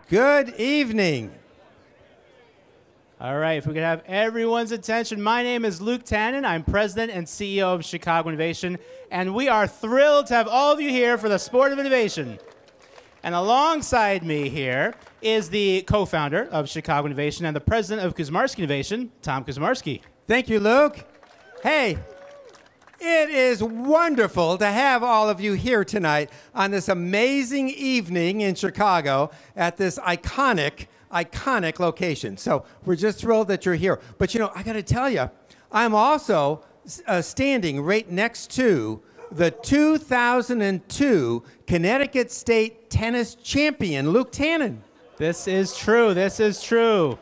Good evening. All right, if we could have everyone's attention. My name is Luke Tannen. I'm president and CEO of Chicago Innovation, and we are thrilled to have all of you here for the Sport of Innovation. And alongside me here is the co-founder of Chicago Innovation and the president of Kuzmarski Innovation, Tom Kuzmarski. Thank you, Luke. Hey, it is wonderful to have all of you here tonight on this amazing evening in Chicago at this iconic location. So we're just thrilled that you're here. But you know, I got to tell you, I'm also standing right next to the 2002 Connecticut State tennis champion, Luke Tannen. This is true. This is true.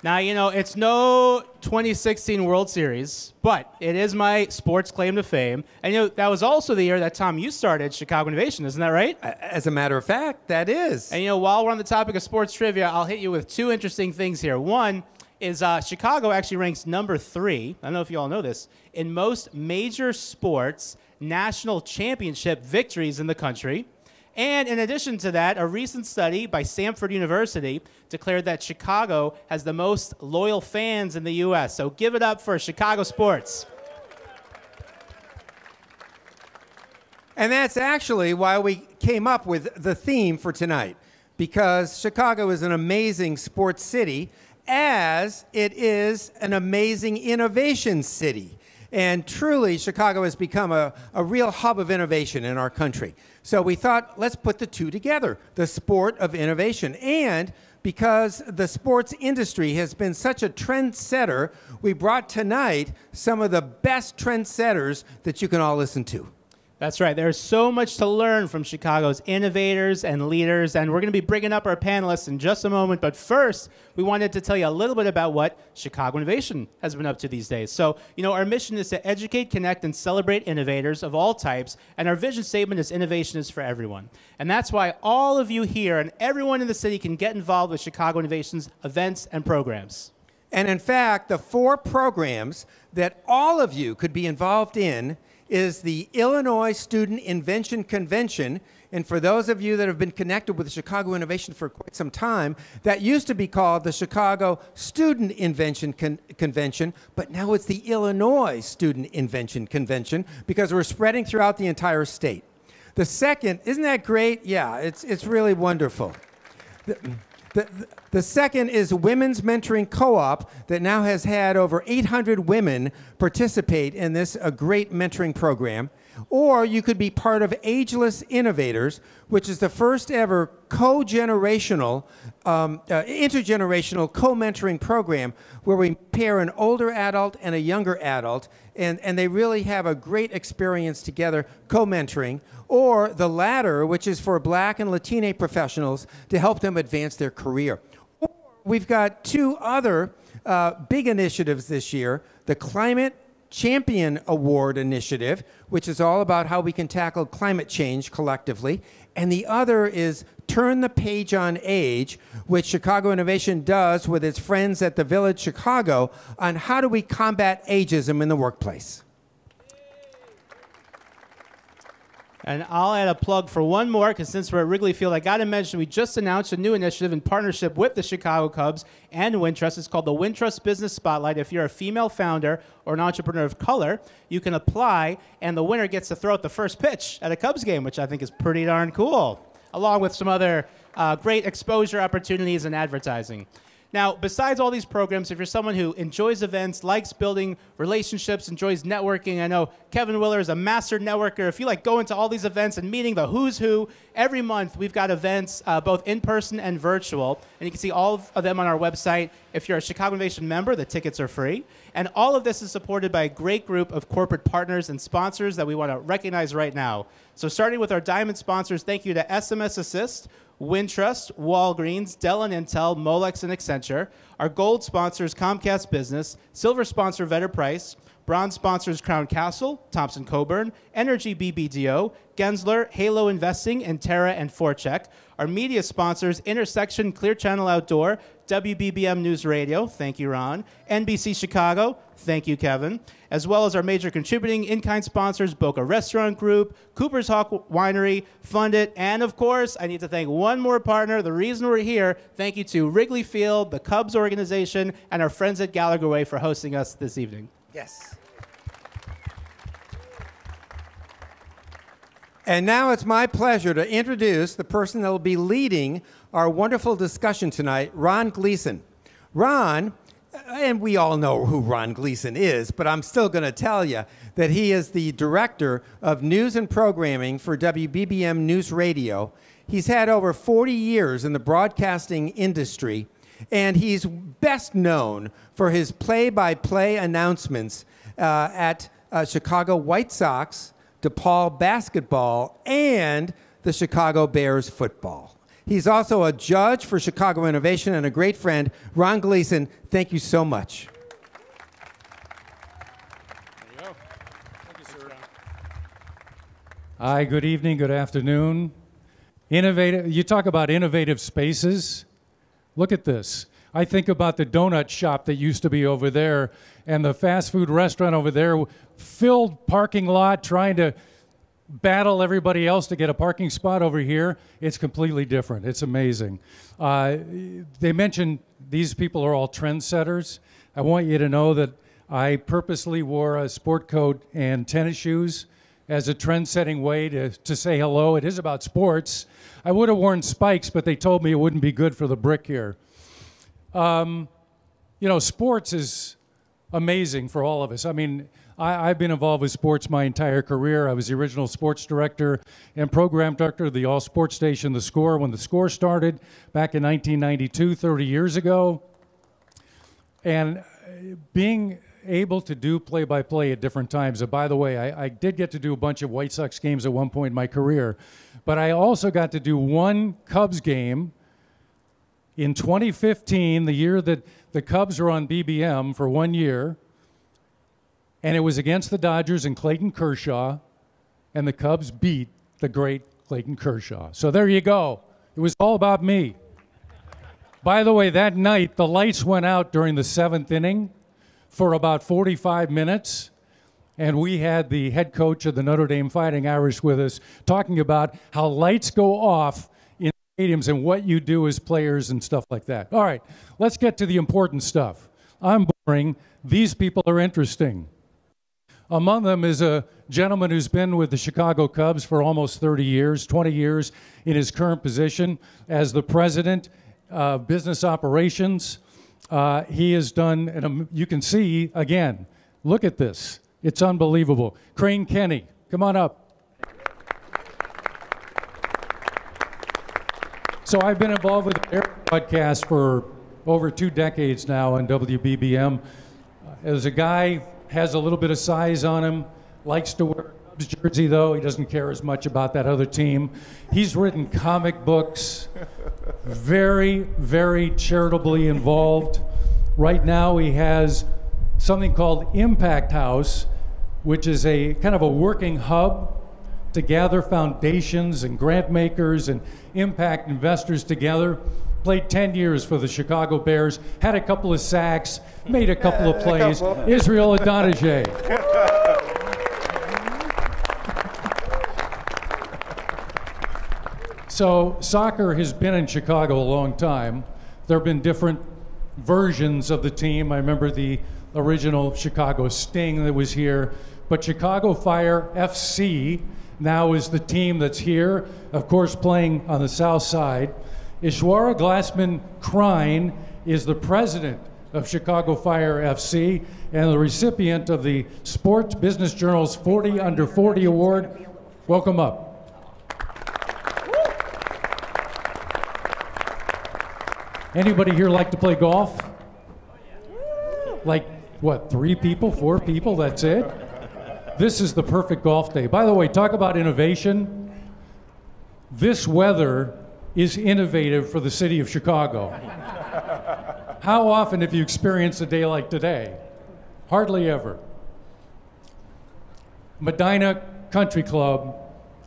Now, you know, it's no 2016 World Series, but it is my sports claim to fame. And, you know, that was also the year that, Tom, you started Chicago Innovation. Isn't that right? As a matter of fact, that is. And, you know, while we're on the topic of sports trivia, I'll hit you with two interesting things here. One is Chicago actually ranks number 3, I don't know if you all know this, in most major sports national championship victories in the country. And in addition to that, a recent study by Samford University declared that Chicago has the most loyal fans in the U.S. So give it up for Chicago sports. And that's actually why we came up with the theme for tonight, because Chicago is an amazing sports city, as it is an amazing innovation city. And truly, Chicago has become a real hub of innovation in our country. So we thought, let's put the two together, the sport of innovation. And because the sports industry has been such a trendsetter, we brought tonight some of the best trendsetters that you can all listen to. That's right. There's so much to learn from Chicago's innovators and leaders, and we're going to be bringing up our panelists in just a moment. But first, we wanted to tell you a little bit about what Chicago Innovation has been up to these days. So, you know, our mission is to educate, connect, and celebrate innovators of all types, and our vision statement is innovation is for everyone. And that's why all of you here and everyone in the city can get involved with Chicago Innovation's events and programs. And in fact, the 4 programs that all of you could be involved in is the Illinois Student Invention Convention. And for those of you that have been connected with Chicago Innovation for quite some time, that used to be called the Chicago Student Invention Convention, but now it's the Illinois Student Invention Convention because we're spreading throughout the entire state. The second, isn't that great? Yeah, it's really wonderful. The second is Women's Mentoring Co-op that now has had over 800 women participate in this great mentoring program. Or you could be part of Ageless Innovators, which is the first ever intergenerational co-mentoring program where we pair an older adult and a younger adult, and they really have a great experience together co-mentoring. Or the latter, which is for Black and Latino professionals to help them advance their career. Or we've got 2 other big initiatives this year, the Climate Champion Award Initiative, which is all about how we can tackle climate change collectively. And the other is Turn the Page on Age, which Chicago Innovation does with its friends at the Village Chicago on how do we combat ageism in the workplace. And I'll add a plug for one more, because since we're at Wrigley Field, I got to mention we just announced a new initiative in partnership with the Chicago Cubs and Wintrust. It's called the Wintrust Business Spotlight. If you're a female founder or an entrepreneur of color, you can apply, and the winner gets to throw out the first pitch at a Cubs game, which I think is pretty darn cool, along with some other great exposure opportunities and advertising. Now, besides all these programs, if you're someone who enjoys events, likes building relationships, enjoys networking, I know Kevin Willer is a master networker. If you like going to all these events and meeting the who's who, every month we've got events both in person and virtual, and you can see all of them on our website. If you're a Chicago Innovation member, the tickets are free. And all of this is supported by a great group of corporate partners and sponsors that we want to recognize right now. So starting with our diamond sponsors, thank you to SMS Assist, Wintrust, Walgreens, Dell and Intel, Molex, and Accenture. Our gold sponsors, Comcast Business. Silver sponsor, Vetter Price. Bronze sponsors, Crown Castle, Thompson Coburn, Energy BBDO, Gensler, Halo Investing, and Terra and Forecheck. Our media sponsors, Intersection, Clear Channel Outdoor, WBBM News Radio, thank you, Ron, NBC Chicago, thank you, Kevin, as well as our major contributing in-kind sponsors, Boca Restaurant Group, Cooper's Hawk Winery, Fund It, and of course, I need to thank one more partner, the reason we're here. Thank you to Wrigley Field, the Cubs organization, and our friends at Gallagher Way for hosting us this evening. Yes. And now it's my pleasure to introduce the person that will be leading our wonderful discussion tonight, Ron Gleason. Ron, and we all know who Ron Gleason is, but I'm still going to tell you that he is the director of news and programming for WBBM News Radio. He's had over 40 years in the broadcasting industry, and he's best known for his play-by-play announcements at Chicago White Sox, DePaul basketball, and the Chicago Bears football. He's also a judge for Chicago Innovation and a great friend. Ron Gleason, thank you so much. There you go. Thank you, sir. Hi, good evening, good afternoon. Innovative. You talk about innovative spaces. Look at this. I think about the donut shop that used to be over there and the fast food restaurant over there, filled parking lot trying to battle everybody else to get a parking spot over here. It's completely different. It's amazing. They mentioned these people are all trendsetters. I want you to know that I purposely wore a sport coat and tennis shoes as a trend-setting way to say hello. It is about sports. I would have worn spikes, but they told me it wouldn't be good for the brick here. You know, sports is amazing for all of us. I mean, I've been involved with sports my entire career. I was the original sports director and program director of the all-sports station, The Score, when The Score started back in 1992, 30 years ago. And being able to do play-by-play at different times. And by the way, I did get to do a bunch of White Sox games at one point in my career, but I also got to do one Cubs game in 2015, the year that the Cubs were on BBM for 1 year, and it was against the Dodgers and Clayton Kershaw, and the Cubs beat the great Clayton Kershaw. So there you go. It was all about me. By the way, that night, the lights went out during the 7th inning for about 45 minutes, and we had the head coach of the Notre Dame Fighting Irish with us talking about how lights go off in stadiums and what you do as players and stuff like that. All right, let's get to the important stuff. I'm boring. These people are interesting. Among them is a gentleman who's been with the Chicago Cubs for almost 30 years, 20 years in his current position as the president of business operations. He has done, and you can see, again, look at this. It's unbelievable. Crane Kenny, come on up. So I've been involved with the Air broadcast for over 2 decades now on WBBM. As a guy, has a little bit of size on him, likes to wear a Cubs jersey, though. He doesn't care as much about that other team. He's written comic books, very, very charitably involved. Right now, he has something called Impact House, which is a kind of a working hub to gather foundations and grant makers and impact investors together. Played 10 years for the Chicago Bears, had a couple of sacks, made a couple of plays. Israel Adonijah. So soccer has been in Chicago a long time. There have been different versions of the team. I remember the original Chicago Sting that was here, but Chicago Fire FC now is the team that's here, of course playing on the south side. Ishwara Glassman Krein is the president of Chicago Fire FC and the recipient of the Sports Business Journal's 40 Under 40 Award. Welcome up. Anybody here like to play golf? Like, what, 3 people, 4 people, that's it? This is the perfect golf day. By the way, talk about innovation. This weather is innovative for the city of Chicago. How often have you experienced a day like today? Hardly ever. Medina Country Club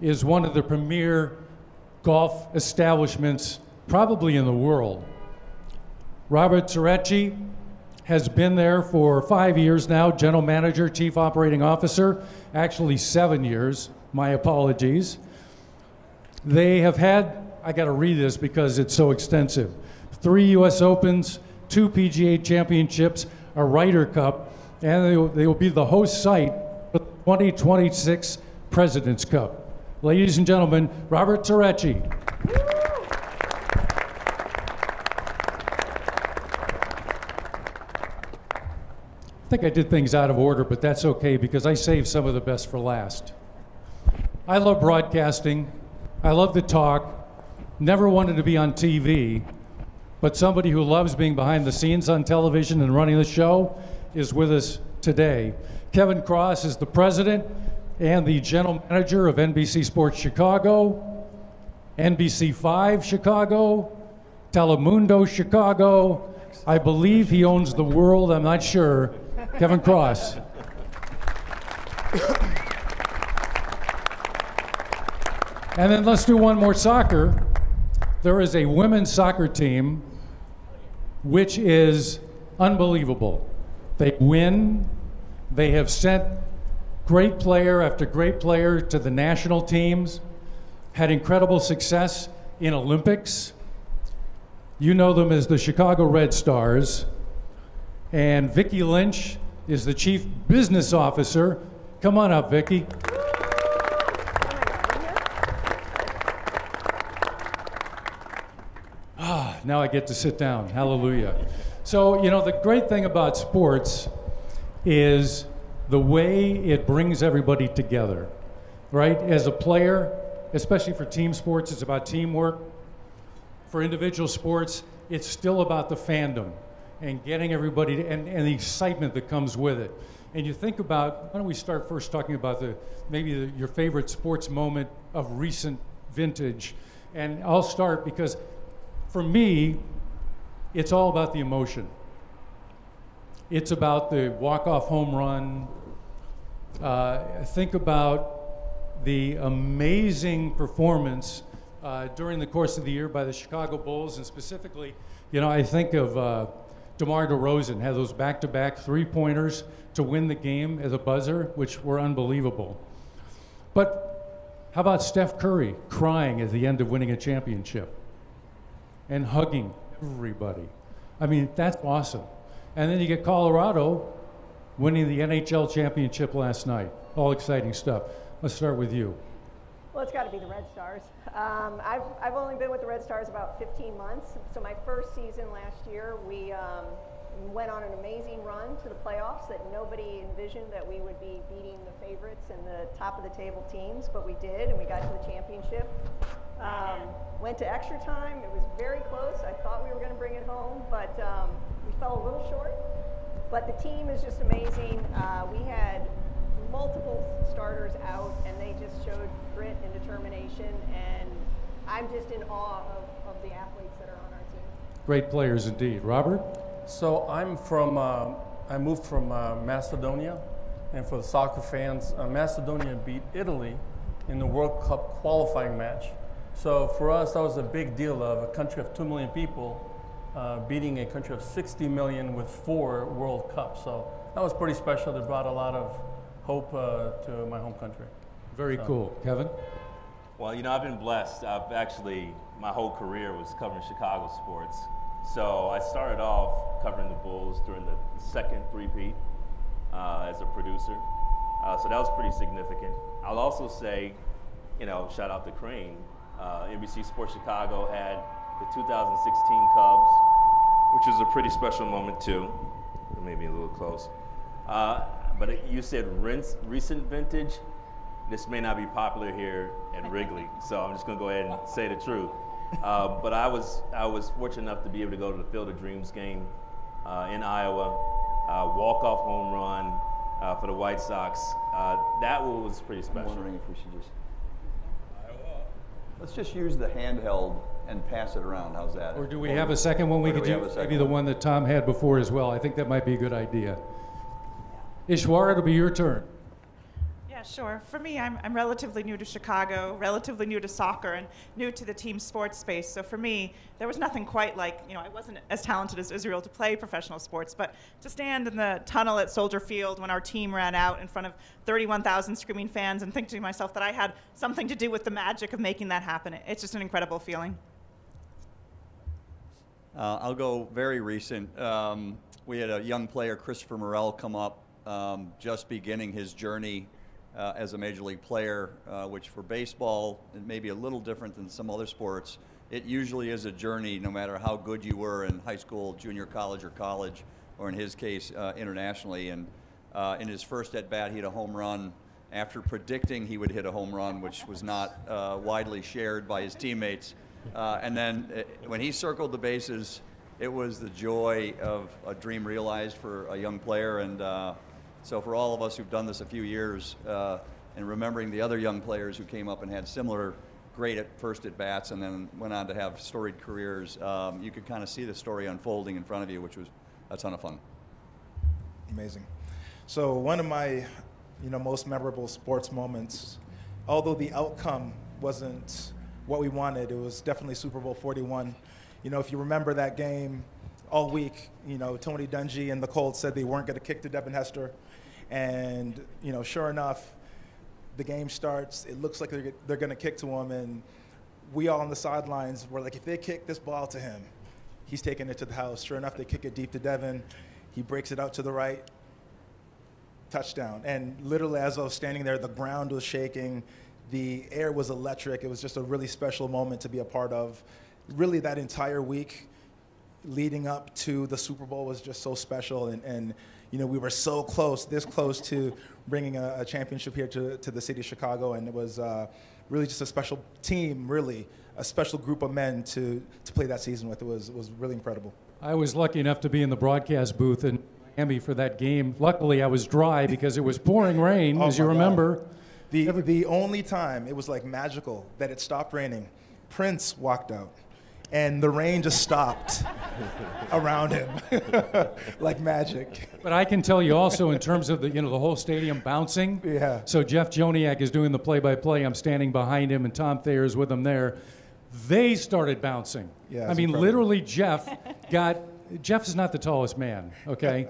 is one of the premier golf establishments probably in the world. Robert Zerecki has been there for 5 years now, general manager, chief operating officer, actually 7 years, my apologies. They have had, I got to read this because it's so extensive, 3 U.S. Opens, 2 PGA Championships, a Ryder Cup, and they will be the host site for the 2026 President's Cup. Ladies and gentlemen, Robert Tureci. I think I did things out of order, but that's okay because I saved some of the best for last. I love broadcasting. I love to talk. Never wanted to be on TV, but somebody who loves being behind the scenes on television and running the show is with us today. Kevin Cross is the president and the general manager of NBC Sports Chicago, NBC5 Chicago, Telemundo Chicago. I believe he owns the world, I'm not sure. Kevin Cross. And then let's do one more soccer. There is a women's soccer team which is unbelievable. They win. They have sent great player after great player to the national teams, had incredible success in Olympics. You know them as the Chicago Red Stars. And Vicki Lynch is the chief business officer. Come on up, Vicki. Now I get to sit down. Hallelujah. So, you know, the great thing about sports is the way it brings everybody together, right? As a player, especially for team sports, it's about teamwork. For individual sports, it's still about the fandom and getting everybody to, and the excitement that comes with it. And you think about, why don't we start first talking about your favorite sports moment of recent vintage. And I'll start because for me, it's all about the emotion. It's about the walk-off home run. Think about the amazing performance during the course of the year by the Chicago Bulls, and specifically, you know, I think of DeMar DeRozan had those back-to-back three-pointers to win the game at the buzzer, which were unbelievable. But how about Steph Curry crying at the end of winning a championship and hugging everybody? I mean, that's awesome. And then you get Colorado winning the NHL championship last night. All exciting stuff. Let's start with you. Well, it's got to be the Red Stars. I've only been with the Red Stars about 15 months. So my first season last year, we went on an amazing run to the playoffs that nobody envisioned that we would be beating the favorites and the top of the table teams, but we did, and we got to the championship. Went to extra time. It was very close. I thought we were going to bring it home, but we fell a little short. But the team is just amazing. We had multiple starters out, and they just showed grit and determination, and I'm just in awe of the athletes that are on our team. Great players indeed. Robert? So I'm from, I moved from Macedonia, and for the soccer fans, Macedonia beat Italy in the World Cup qualifying match. So for us, that was a big deal of a country of 2 million people beating a country of 60 million with 4 World Cups. So that was pretty special. It brought a lot of hope to my home country. Very cool. Kevin? Well, you know, I've been blessed. My whole career was covering Chicago sports. So I started off covering the Bulls during the second three-peat as a producer. So that was pretty significant. I'll also say, you know, shout out to Crane. NBC Sports Chicago had the 2016 Cubs, which was a pretty special moment too. Maybe a little close. But you said recent vintage. This may not be popular here at Wrigley, so I'm just going to go ahead and say the truth. But I was fortunate enough to be able to go to the Field of Dreams game in Iowa, walk-off home run for the White Sox. That was pretty special. I'm wondering if we should just... Let's just use the handheld and pass it around. How's that? Or do we have a second one we could use? Maybe the one that Tom had before as well. I think that might be a good idea. Ishwar, it'll be your turn. Yeah, Yeah, sure. For me, I'm relatively new to Chicago, relatively new to soccer, and new to the team sports space. So for me, there was nothing quite like, I wasn't as talented as Israel to play professional sports, but to stand in the tunnel at Soldier Field when our team ran out in front of 31,000 screaming fans and think to myself that I had something to do with the magic of making that happen. It's just an incredible feeling. I'll go very recent. We had a young player, Christopher Morel, come up, just beginning his journey as a major league player, which for baseball, it may be a little different than some other sports. It usually is a journey no matter how good you were in high school, junior college, or in his case, internationally. And in his first at-bat, he hit a home run after predicting he would hit a home run, which was not widely shared by his teammates. And then when he circled the bases, it was the joy of a dream realized for a young player. And so for all of us who've done this a few years, and remembering the other young players who came up and had similar great at first at bats and then went on to have storied careers, you could kind of see the story unfolding in front of you, which was a ton of fun. Amazing. So one of my, most memorable sports moments, although the outcome wasn't what we wanted, it was definitely Super Bowl 41. If you remember that game all week, Tony Dungy and the Colts said they weren't going to kick to Devin Hester. And, sure enough, the game starts. It looks like they're going to kick to him. And we all on the sidelines were like, if they kick this ball to him, he's taking it to the house. Sure enough, they kick it deep to Devin. He breaks it out to the right. Touchdown. And literally, as I was standing there, the ground was shaking. The air was electric. It was just a really special moment to be a part of. Really, that entire week leading up to the Super Bowl was just so special. And we were so close, this close to bringing a championship here to the city of Chicago. And it was really just a special team, really, a special group of men to play that season with. It was really incredible. I was lucky enough to be in the broadcast booth in Miami for that game. Luckily, I was dry because it was pouring rain, as you remember. God. The only time it was like magical that it stopped raining, Prince walked out. And the rain just stopped around him, like magic. But I can tell you also, in terms of the whole stadium bouncing. Yeah. So Jeff Joniak is doing the play-by-play. I'm standing behind him, and Tom Thayer's with him there. They started bouncing. Yeah, I mean, incredible. literally, Jeff is not the tallest man. Okay,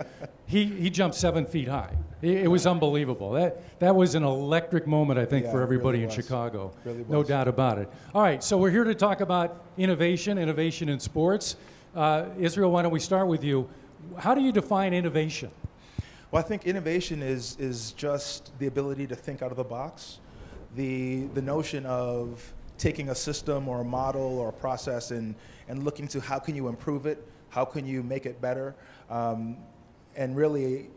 he jumped 7 feet high. It was unbelievable. That was an electric moment, I think, Yeah, for everybody really in was. Chicago. Really No was. doubt about it. All right, so we're here to talk about innovation in sports. Israel, why don't we start with you? How do you define innovation? Well, I think innovation is just the ability to think out of the box. The notion of taking a system or a model or a process and looking to how can you improve it, how can you make it better, and really,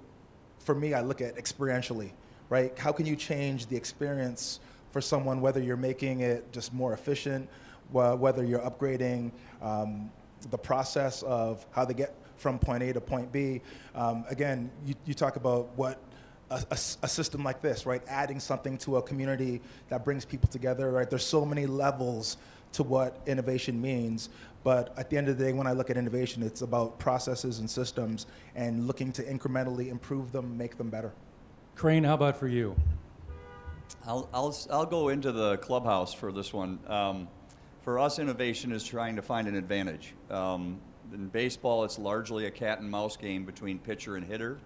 for me, I look at experientially, right? How can you change the experience for someone, whether you're making it just more efficient, whether you're upgrading the process of how they get from point A to point B. Again, you talk about what a system like this, right? Adding something to a community that brings people together, right? There's so many levels to what innovation means. But at the end of the day, when I look at innovation, it's about processes and systems and looking to incrementally improve them, make them better. Crane, how about for you? I'll go into the clubhouse for this one. For us, innovation is trying to find an advantage. In baseball, it's largely a cat and mouse game between pitcher and hitter.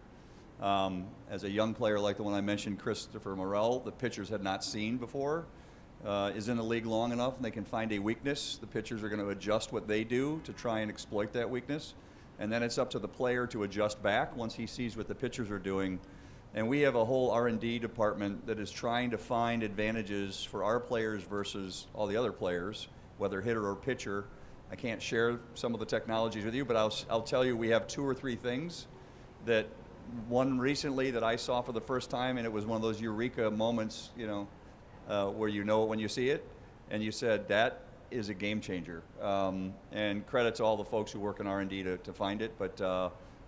As a young player like the one I mentioned, Christopher Morel, the pitchers had not seen before, is in the league long enough and they can find a weakness. The pitchers are going to adjust what they do to try and exploit that weakness. And then it's up to the player to adjust back once he sees what the pitchers are doing. And we have a whole R&D department that is trying to find advantages for our players versus all the other players, whether hitter or pitcher. I can't share some of the technologies with you, but I'll tell you we have 2 or 3 things that one recently that I saw for the first time, and it was one of those eureka moments, where you know it when you see it, and you said, that is a game changer. And credit to all the folks who work in R&D to find it, but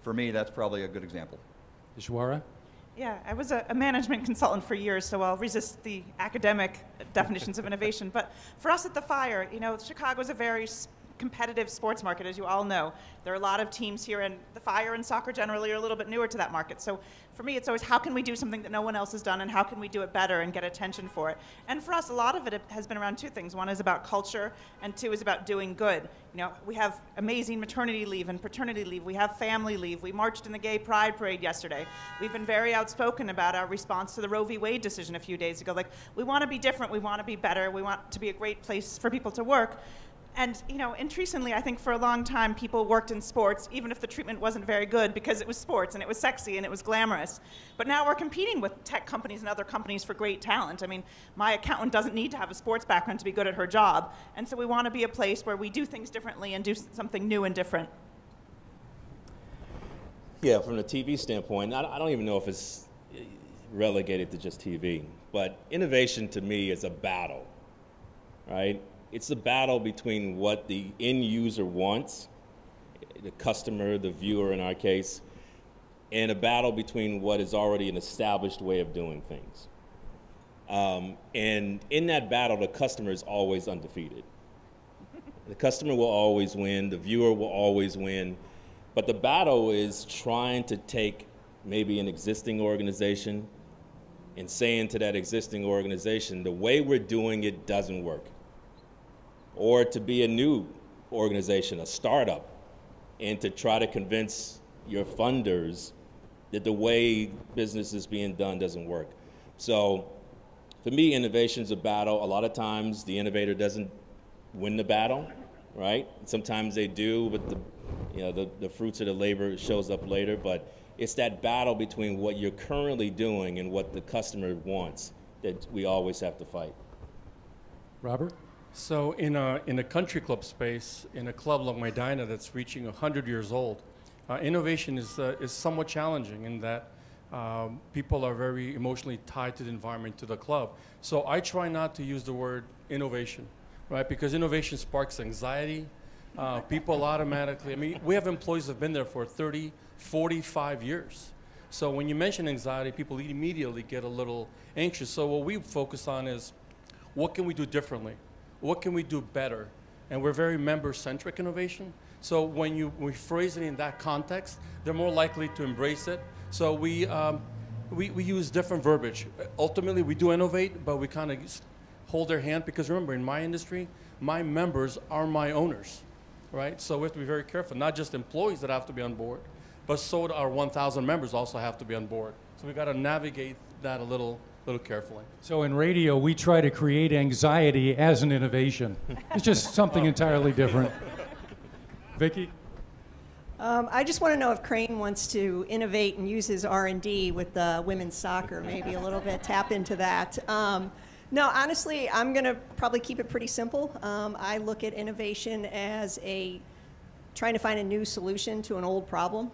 for me, that's probably a good example. Ishwara? Yeah, I was a management consultant for years, so I'll resist the academic definitions of innovation. But for us at the Fire, Chicago is a very competitive sports market, as you all know. There are a lot of teams here, and the Fire and soccer generally are a little bit newer to that market. So for me, it's always how can we do something that no one else has done, and how can we do it better and get attention for it? And for us, a lot of it has been around two things. One is about culture, and two is about doing good. You know, we have amazing maternity leave and paternity leave. We have family leave. We marched in the Gay Pride Parade yesterday. We've been very outspoken about our response to the Roe v. Wade decision a few days ago. Like, we want to be different. We want to be better. We want to be a great place for people to work. And, you know, increasingly, I think for a long time, people worked in sports, even if the treatment wasn't very good, because it was sports, and it was sexy, and it was glamorous. But now we're competing with tech companies and other companies for great talent. I mean, my accountant doesn't need to have a sports background to be good at her job. And so we want to be a place where we do things differently and do something new and different. Yeah, from the TV standpoint, I don't even know if it's relegated to just TV, but innovation to me is a battle, right? It's a battle between what the end user wants, the customer, the viewer in our case, and a battle between what is already an established way of doing things. And in that battle, the customer is always undefeated. The customer will always win, the viewer will always win, but the battle is trying to take maybe an existing organization and saying to that existing organization, the way we're doing it doesn't work. Or to be a new organization, a startup, and to try to convince your funders that the way business is being done doesn't work. So for me, innovation is a battle. A lot of times the innovator doesn't win the battle, right? Sometimes they do, but the fruits of the labor shows up later. But it's that battle between what you're currently doing and what the customer wants that we always have to fight. Robert? So in a country club space, in a club like Medina that's reaching 100 years old, innovation is somewhat challenging in that people are very emotionally tied to the environment, to the club. So I try not to use the word innovation, right? Because innovation sparks anxiety. People automatically, I mean, we have employees that have been there for 30, 45 years. So when you mention anxiety, people immediately get a little anxious. So what we focus on is, what can we do differently? What can we do better? And we're very member-centric innovation. So when we phrase it in that context, they're more likely to embrace it. So we use different verbiage. Ultimately, we do innovate, but we kind of hold their hand, because remember, in my industry, my members are my owners, right? So we have to be very careful. Not just employees that have to be on board, but so do our 1,000 members also have to be on board. So we got to navigate that a little carefully. So in radio, we try to create anxiety as an innovation. It's just something entirely different. Vicki? I just want to know if Crane wants to innovate and use his R&D with women's soccer, maybe a little bit, tap into that. No, honestly, I'm going to probably keep it pretty simple. I look at innovation as trying to find a new solution to an old problem.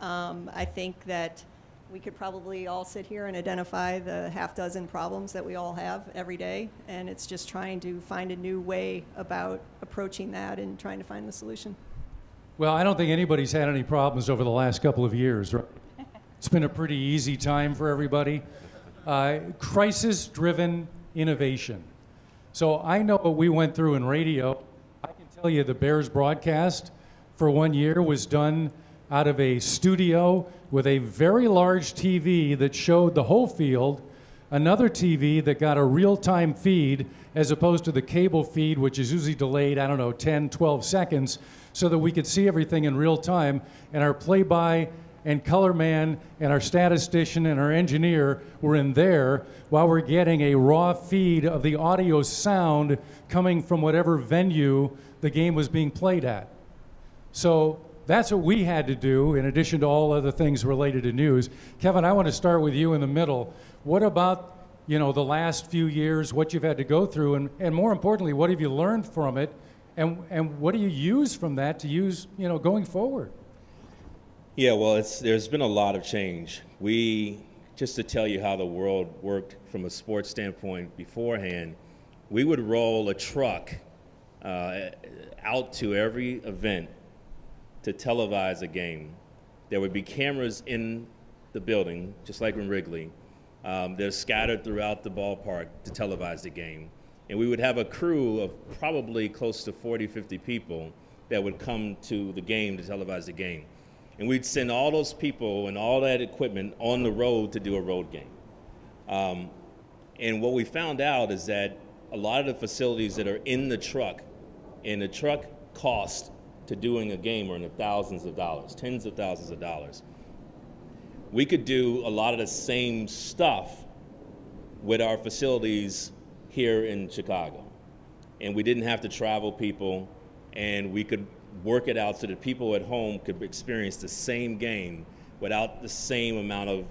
I think that we could probably all sit here and identify the half-dozen problems that we all have every day, and it's just trying to find a new way about approaching that and trying to find the solution. Well, I don't think anybody's had any problems over the last couple of years, right? It's been a pretty easy time for everybody. Crisis-driven innovation. So I know what we went through in radio. I can tell you the Bears broadcast for 1 year was done out of a studio with a very large TV that showed the whole field, another TV that got a real-time feed as opposed to the cable feed, which is usually delayed, 10, 12 seconds, so that we could see everything in real time. And our play-by and color man and our statistician and our engineer were in there while we're getting a raw feed of the audio sound coming from whatever venue the game was being played at. So that's what we had to do, in addition to all other things related to news. Kevin, I want to start with you in the middle. What about, the last few years, what you've had to go through, and more importantly, what have you learned from it, and what do you use from that to use, going forward? Yeah, well, there's been a lot of change. Just to tell you how the world worked from a sports standpoint beforehand, we would roll a truck out to every event to televise a game. There would be cameras in the building, just like in Wrigley. They're scattered throughout the ballpark to televise the game. And we would have a crew of probably close to 40, 50 people that would come to the game to televise the game. And we'd send all those people and all that equipment on the road to do a road game. And what we found out is that a lot of the facilities that are in the truck, and the truck cost to doing a game are in the thousands of dollars, tens of thousands of dollars. We could do a lot of the same stuff with our facilities here in Chicago. And we didn't have to travel people, and we could work it out so that people at home could experience the same game without the same amount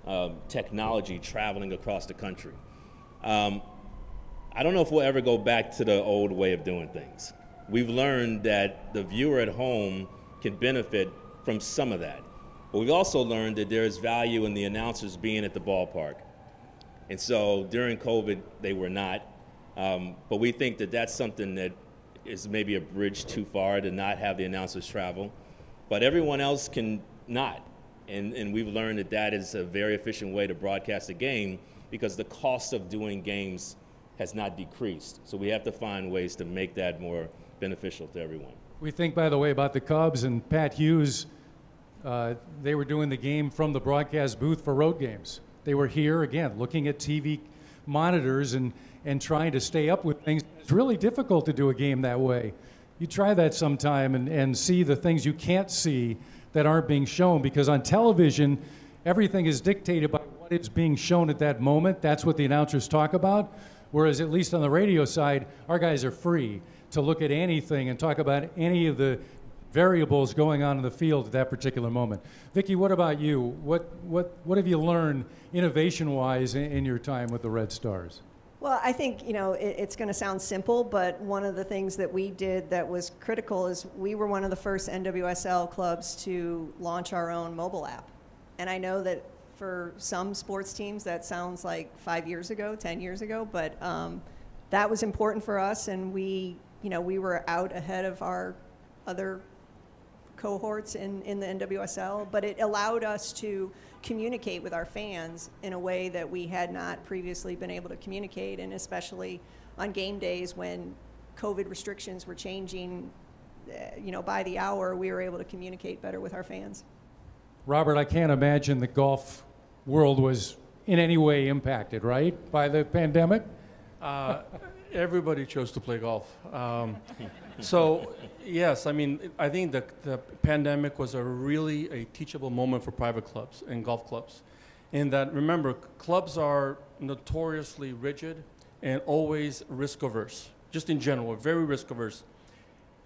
of technology traveling across the country. I don't know if we'll ever go back to the old way of doing things. We've learned that the viewer at home can benefit from some of that. But we've also learned that there is value in the announcers being at the ballpark. And so during COVID, they were not. But we think that that's something that is maybe a bridge too far to not have the announcers travel. But everyone else can not. And we've learned that that is a very efficient way to broadcast a game because the cost of doing games has not decreased. So we have to find ways to make that more beneficial to everyone. We think, by the way, about the Cubs and Pat Hughes. They were doing the game from the broadcast booth for road games. They were here, again, looking at TV monitors and trying to stay up with things. It's really difficult to do a game that way. You try that sometime and see the things you can't see that aren't being shown, because on television, everything is dictated by what is being shown at that moment. That's what the announcers talk about. Whereas at least on the radio side, our guys are free to look at anything and talk about any of the variables going on in the field at that particular moment. Vicki, what about you? What have you learned innovation-wise in your time with the Red Stars? Well, I think, it's going to sound simple, but one of the things that we did that was critical is we were one of the first NWSL clubs to launch our own mobile app. And I know that for some sports teams that sounds like 5 years ago, 10 years ago, but that was important for us, and we were out ahead of our other cohorts in the NWSL, but it allowed us to communicate with our fans in a way that we had not previously been able to communicate, and especially on game days when COVID restrictions were changing, by the hour, we were able to communicate better with our fans. Robert, I can't imagine the golf world was in any way impacted, right, by the pandemic? Everybody chose to play golf. So, yes, I mean, I think the pandemic was really a teachable moment for private clubs and golf clubs. In that, remember, clubs are notoriously rigid and always risk-averse, just in general, very risk-averse.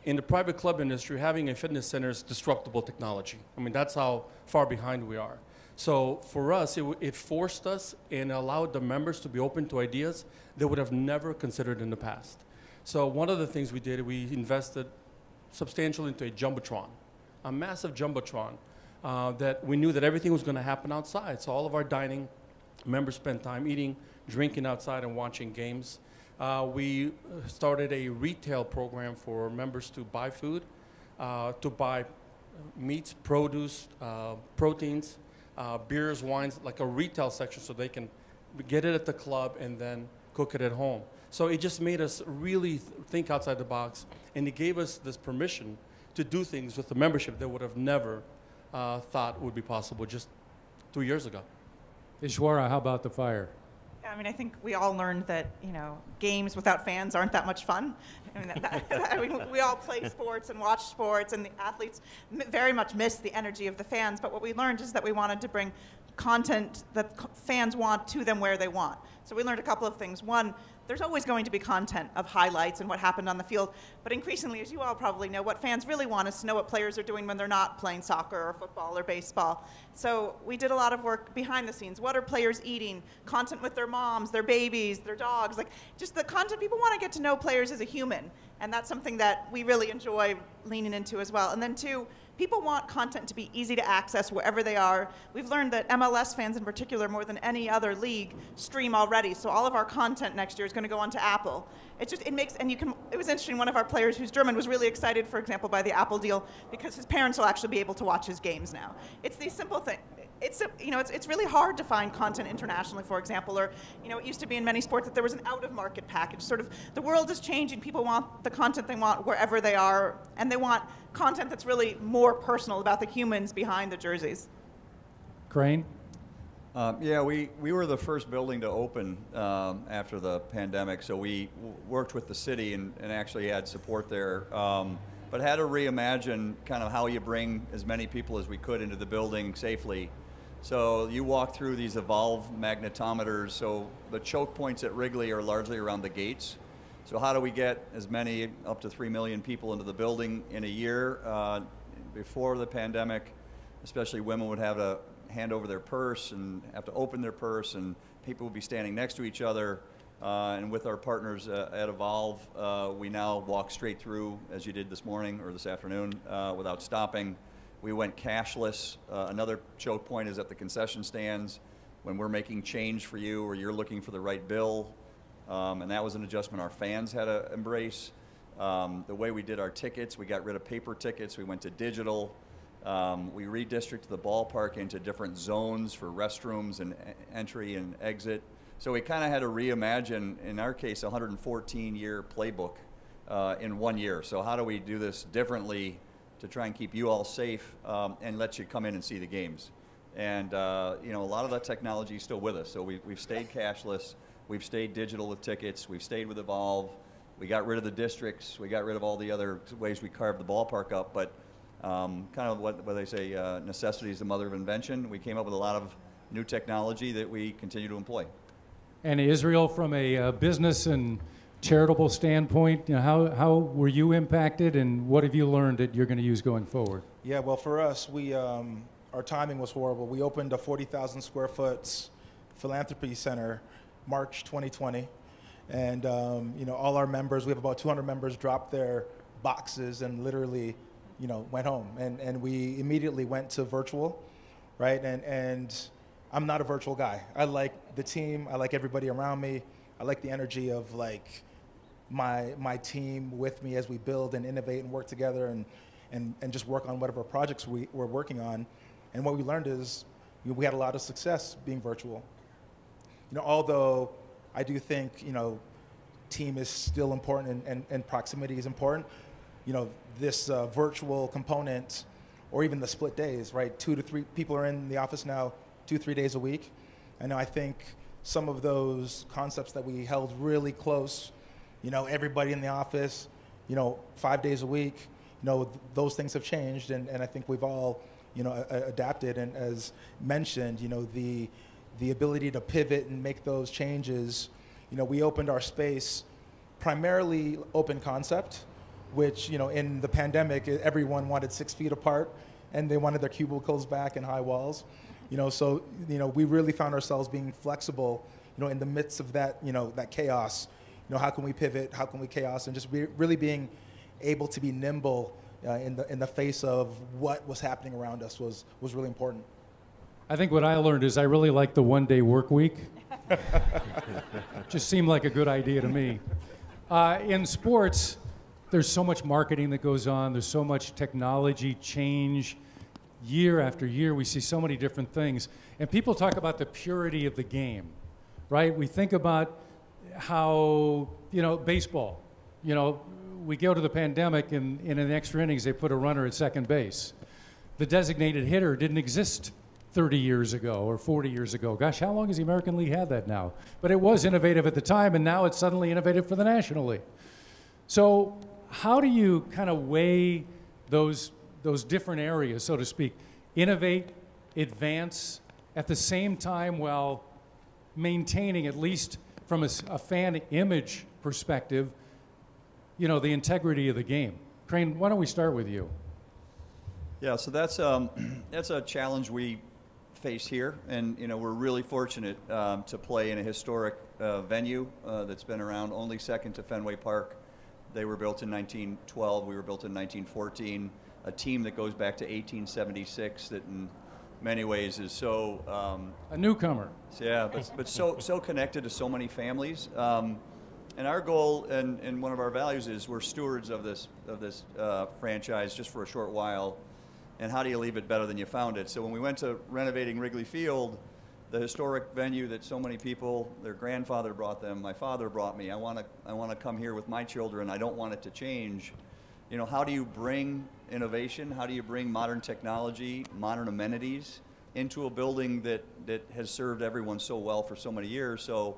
In the private club industry, having a fitness center is disruptible technology. I mean, that's how far behind we are. So for us, it forced us and allowed the members to be open to ideas they would have never considered in the past. So one of the things we did, we invested substantially into a Jumbotron, a massive Jumbotron, that we knew that everything was going to happen outside. So all of our dining, members spent time eating, drinking outside and watching games. We started a retail program for members to buy food, to buy meats, produce, proteins, beers, wines, like a retail section so they can get it at the club and then cook it at home. So it just made us really think outside the box, and it gave us this permission to do things with the membership that would have never thought would be possible just 2 years ago. Ishwara, how about the Fire? I mean, I think we all learned that, games without fans aren't that much fun. I mean, we all play sports and watch sports, and the athletes very much miss the energy of the fans. But what we learned is that we wanted to bring content that fans want to them where they want. So we learned a couple of things. One, there's always going to be content of highlights and what happened on the field, but increasingly, as you all probably know, what fans really want is to know what players are doing when they're not playing soccer or football or baseball. So we did a lot of work behind the scenes. What are players eating? Content with their moms, their babies, their dogs, like just the content. People want to get to know players as a human, and that's something that we really enjoy leaning into as well. And then two, people want content to be easy to access wherever they are. We've learned that MLS fans in particular, more than any other league, stream already. So all of our content next year is going to go onto Apple. It was interesting, one of our players who's German was really excited, for example, by the Apple deal because his parents will actually be able to watch his games now. It's these simple things. it's really hard to find content internationally, for example, or it used to be in many sports that there was an out-of-market package. Sort of the world is changing. People want the content they want wherever they are, and they want content that's really more personal about the humans behind the jerseys. Crane? Yeah, we were the first building to open after the pandemic, so we worked with the city and actually had support there, but had to reimagine kind of how you bring as many people as we could into the building safely. So you walk through these Evolve magnetometers, so the choke points at Wrigley are largely around the gates. So how do we get as many, up to 3 million people into the building in a year? Before the pandemic, especially women would have to hand over their purse and have to open their purse, and people would be standing next to each other. And with our partners at Evolve, we now walk straight through, as you did this morning or this afternoon, without stopping. We went cashless. Another choke point is at the concession stands when we're making change for you or you're looking for the right bill. And that was an adjustment our fans had to embrace. The way we did our tickets, we got rid of paper tickets. We went to digital. We redistricted the ballpark into different zones for restrooms and entry and exit. So we kind of had to reimagine, in our case, a 114-year playbook in 1 year. So how do we do this differently to try and keep you all safe and let you come in and see the games? And a lot of that technology is still with us. So we've stayed cashless. We've stayed digital with tickets. We've stayed with Evolve. We got rid of the districts. We got rid of all the other ways we carved the ballpark up. But kind of what they say, necessity is the mother of invention. We came up with a lot of new technology that we continue to employ. And Israel, from a business and charitable standpoint, how were you impacted, and what have you learned that you're going to use going forward? Yeah, well, for us, our timing was horrible. We opened a 40,000 square foot philanthropy center March 2020, and all our members, we have about 200 members, dropped their boxes and literally went home, and we immediately went to virtual, right? And I'm not a virtual guy. I like the team. I like everybody around me. I like the energy of like my team with me as we build and innovate and work together and just work on whatever projects we're working on. And what we learned is we had a lot of success being virtual. Although I do think team is still important and proximity is important. This virtual component, or even the split days, right? 2 to 3 people are in the office now 2-3 days a week. And I think some of those concepts that we held really close, everybody in the office, 5 days a week, those things have changed, and I think we've all, adapted. And as mentioned, the ability to pivot and make those changes. We opened our space primarily open concept, which, in the pandemic, everyone wanted 6 feet apart, and they wanted their cubicles back and high walls. So we really found ourselves being flexible, in the midst of that, that chaos. How can we pivot? How can we chaos? And just really being able to be nimble in the face of what was happening around us was really important. I think what I learned is I really like the one-day work week. Just seemed like a good idea to me. In sports, there's so much marketing that goes on. There's so much technology change. Year after year, we see so many different things. And people talk about the purity of the game, right? We think about how, baseball, we go to the pandemic, and in the extra innings, they put a runner at second base. The designated hitter didn't exist 30 years ago or 40 years ago. Gosh, how long has the American League had that now? But it was innovative at the time, and now it's suddenly innovative for the National League. So how do you kind of weigh those different areas, so to speak, innovate, advance, at the same time while maintaining, at least from a fan image perspective, the integrity of the game? Crane, why don't we start with you? Yeah, so that's a challenge we face here, and we're really fortunate to play in a historic venue that's been around, only second to Fenway Park. They were built in 1912. We were built in 1914. A team that goes back to 1876 that in many ways is so a newcomer. Yeah, but so connected to so many families. And our goal and one of our values is we're stewards of this franchise just for a short while. and how do you leave it better than you found it? So when we went to renovating Wrigley Field, the historic venue that so many people, their grandfather brought them, my father brought me, I want to come here with my children, I don't want it to change. You know, how do you bring innovation? How do you bring modern technology, modern amenities into a building that has served everyone so well for so many years? So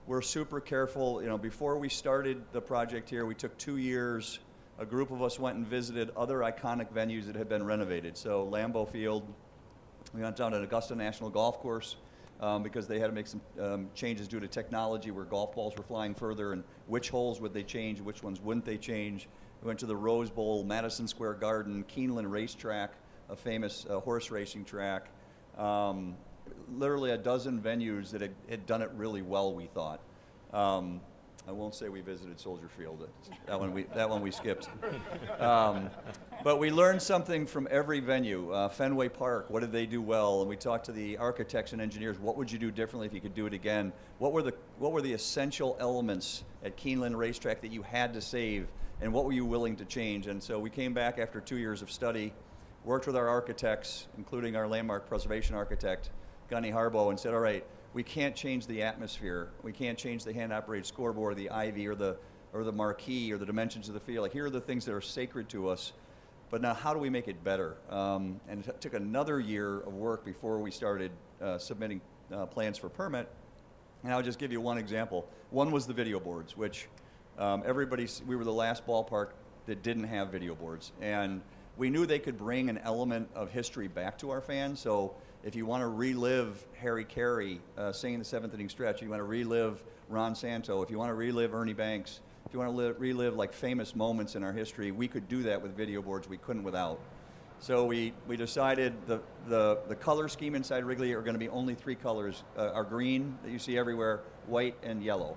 we're super careful. You know, before we started the project here, we took 2 years. A group of us went and visited other iconic venues that had been renovated. So Lambeau Field, we went down to Augusta National Golf Course because they had to make some changes due to technology where golf balls were flying further, and which holes would they change, which ones wouldn't they change. We went to the Rose Bowl, Madison Square Garden, Keeneland Racetrack, a famous horse racing track. Literally a dozen venues that had done it really well, we thought. I won't say we visited Soldier Field. That one we skipped. But we learned something from every venue. Fenway Park, what did they do well? And we talked to the architects and engineers. What would you do differently if you could do it again? What were the essential elements at Keeneland Racetrack that you had to save, and what were you willing to change? And so we came back after 2 years of study, worked with our architects, including our landmark preservation architect, Gunny Harbaugh, and said, all right, we can't change the atmosphere. We can't change the hand-operated scoreboard, the ivy, or the marquee, or the dimensions of the field. Like, here are the things that are sacred to us. But now, how do we make it better? And it took another year of work before we started submitting plans for permit. And I'll just give you one example. One was the video boards, which we were the last ballpark that didn't have video boards. And we knew they could bring an element of history back to our fans. So if you want to relive Harry Carey singing the seventh inning stretch, you want to relive Ron Santo, if you want to relive Ernie Banks, if you want to relive like famous moments in our history, we could do that with video boards. We couldn't without. So we decided the color scheme inside Wrigley are going to be only 3 colors. Our green that you see everywhere, white, and yellow.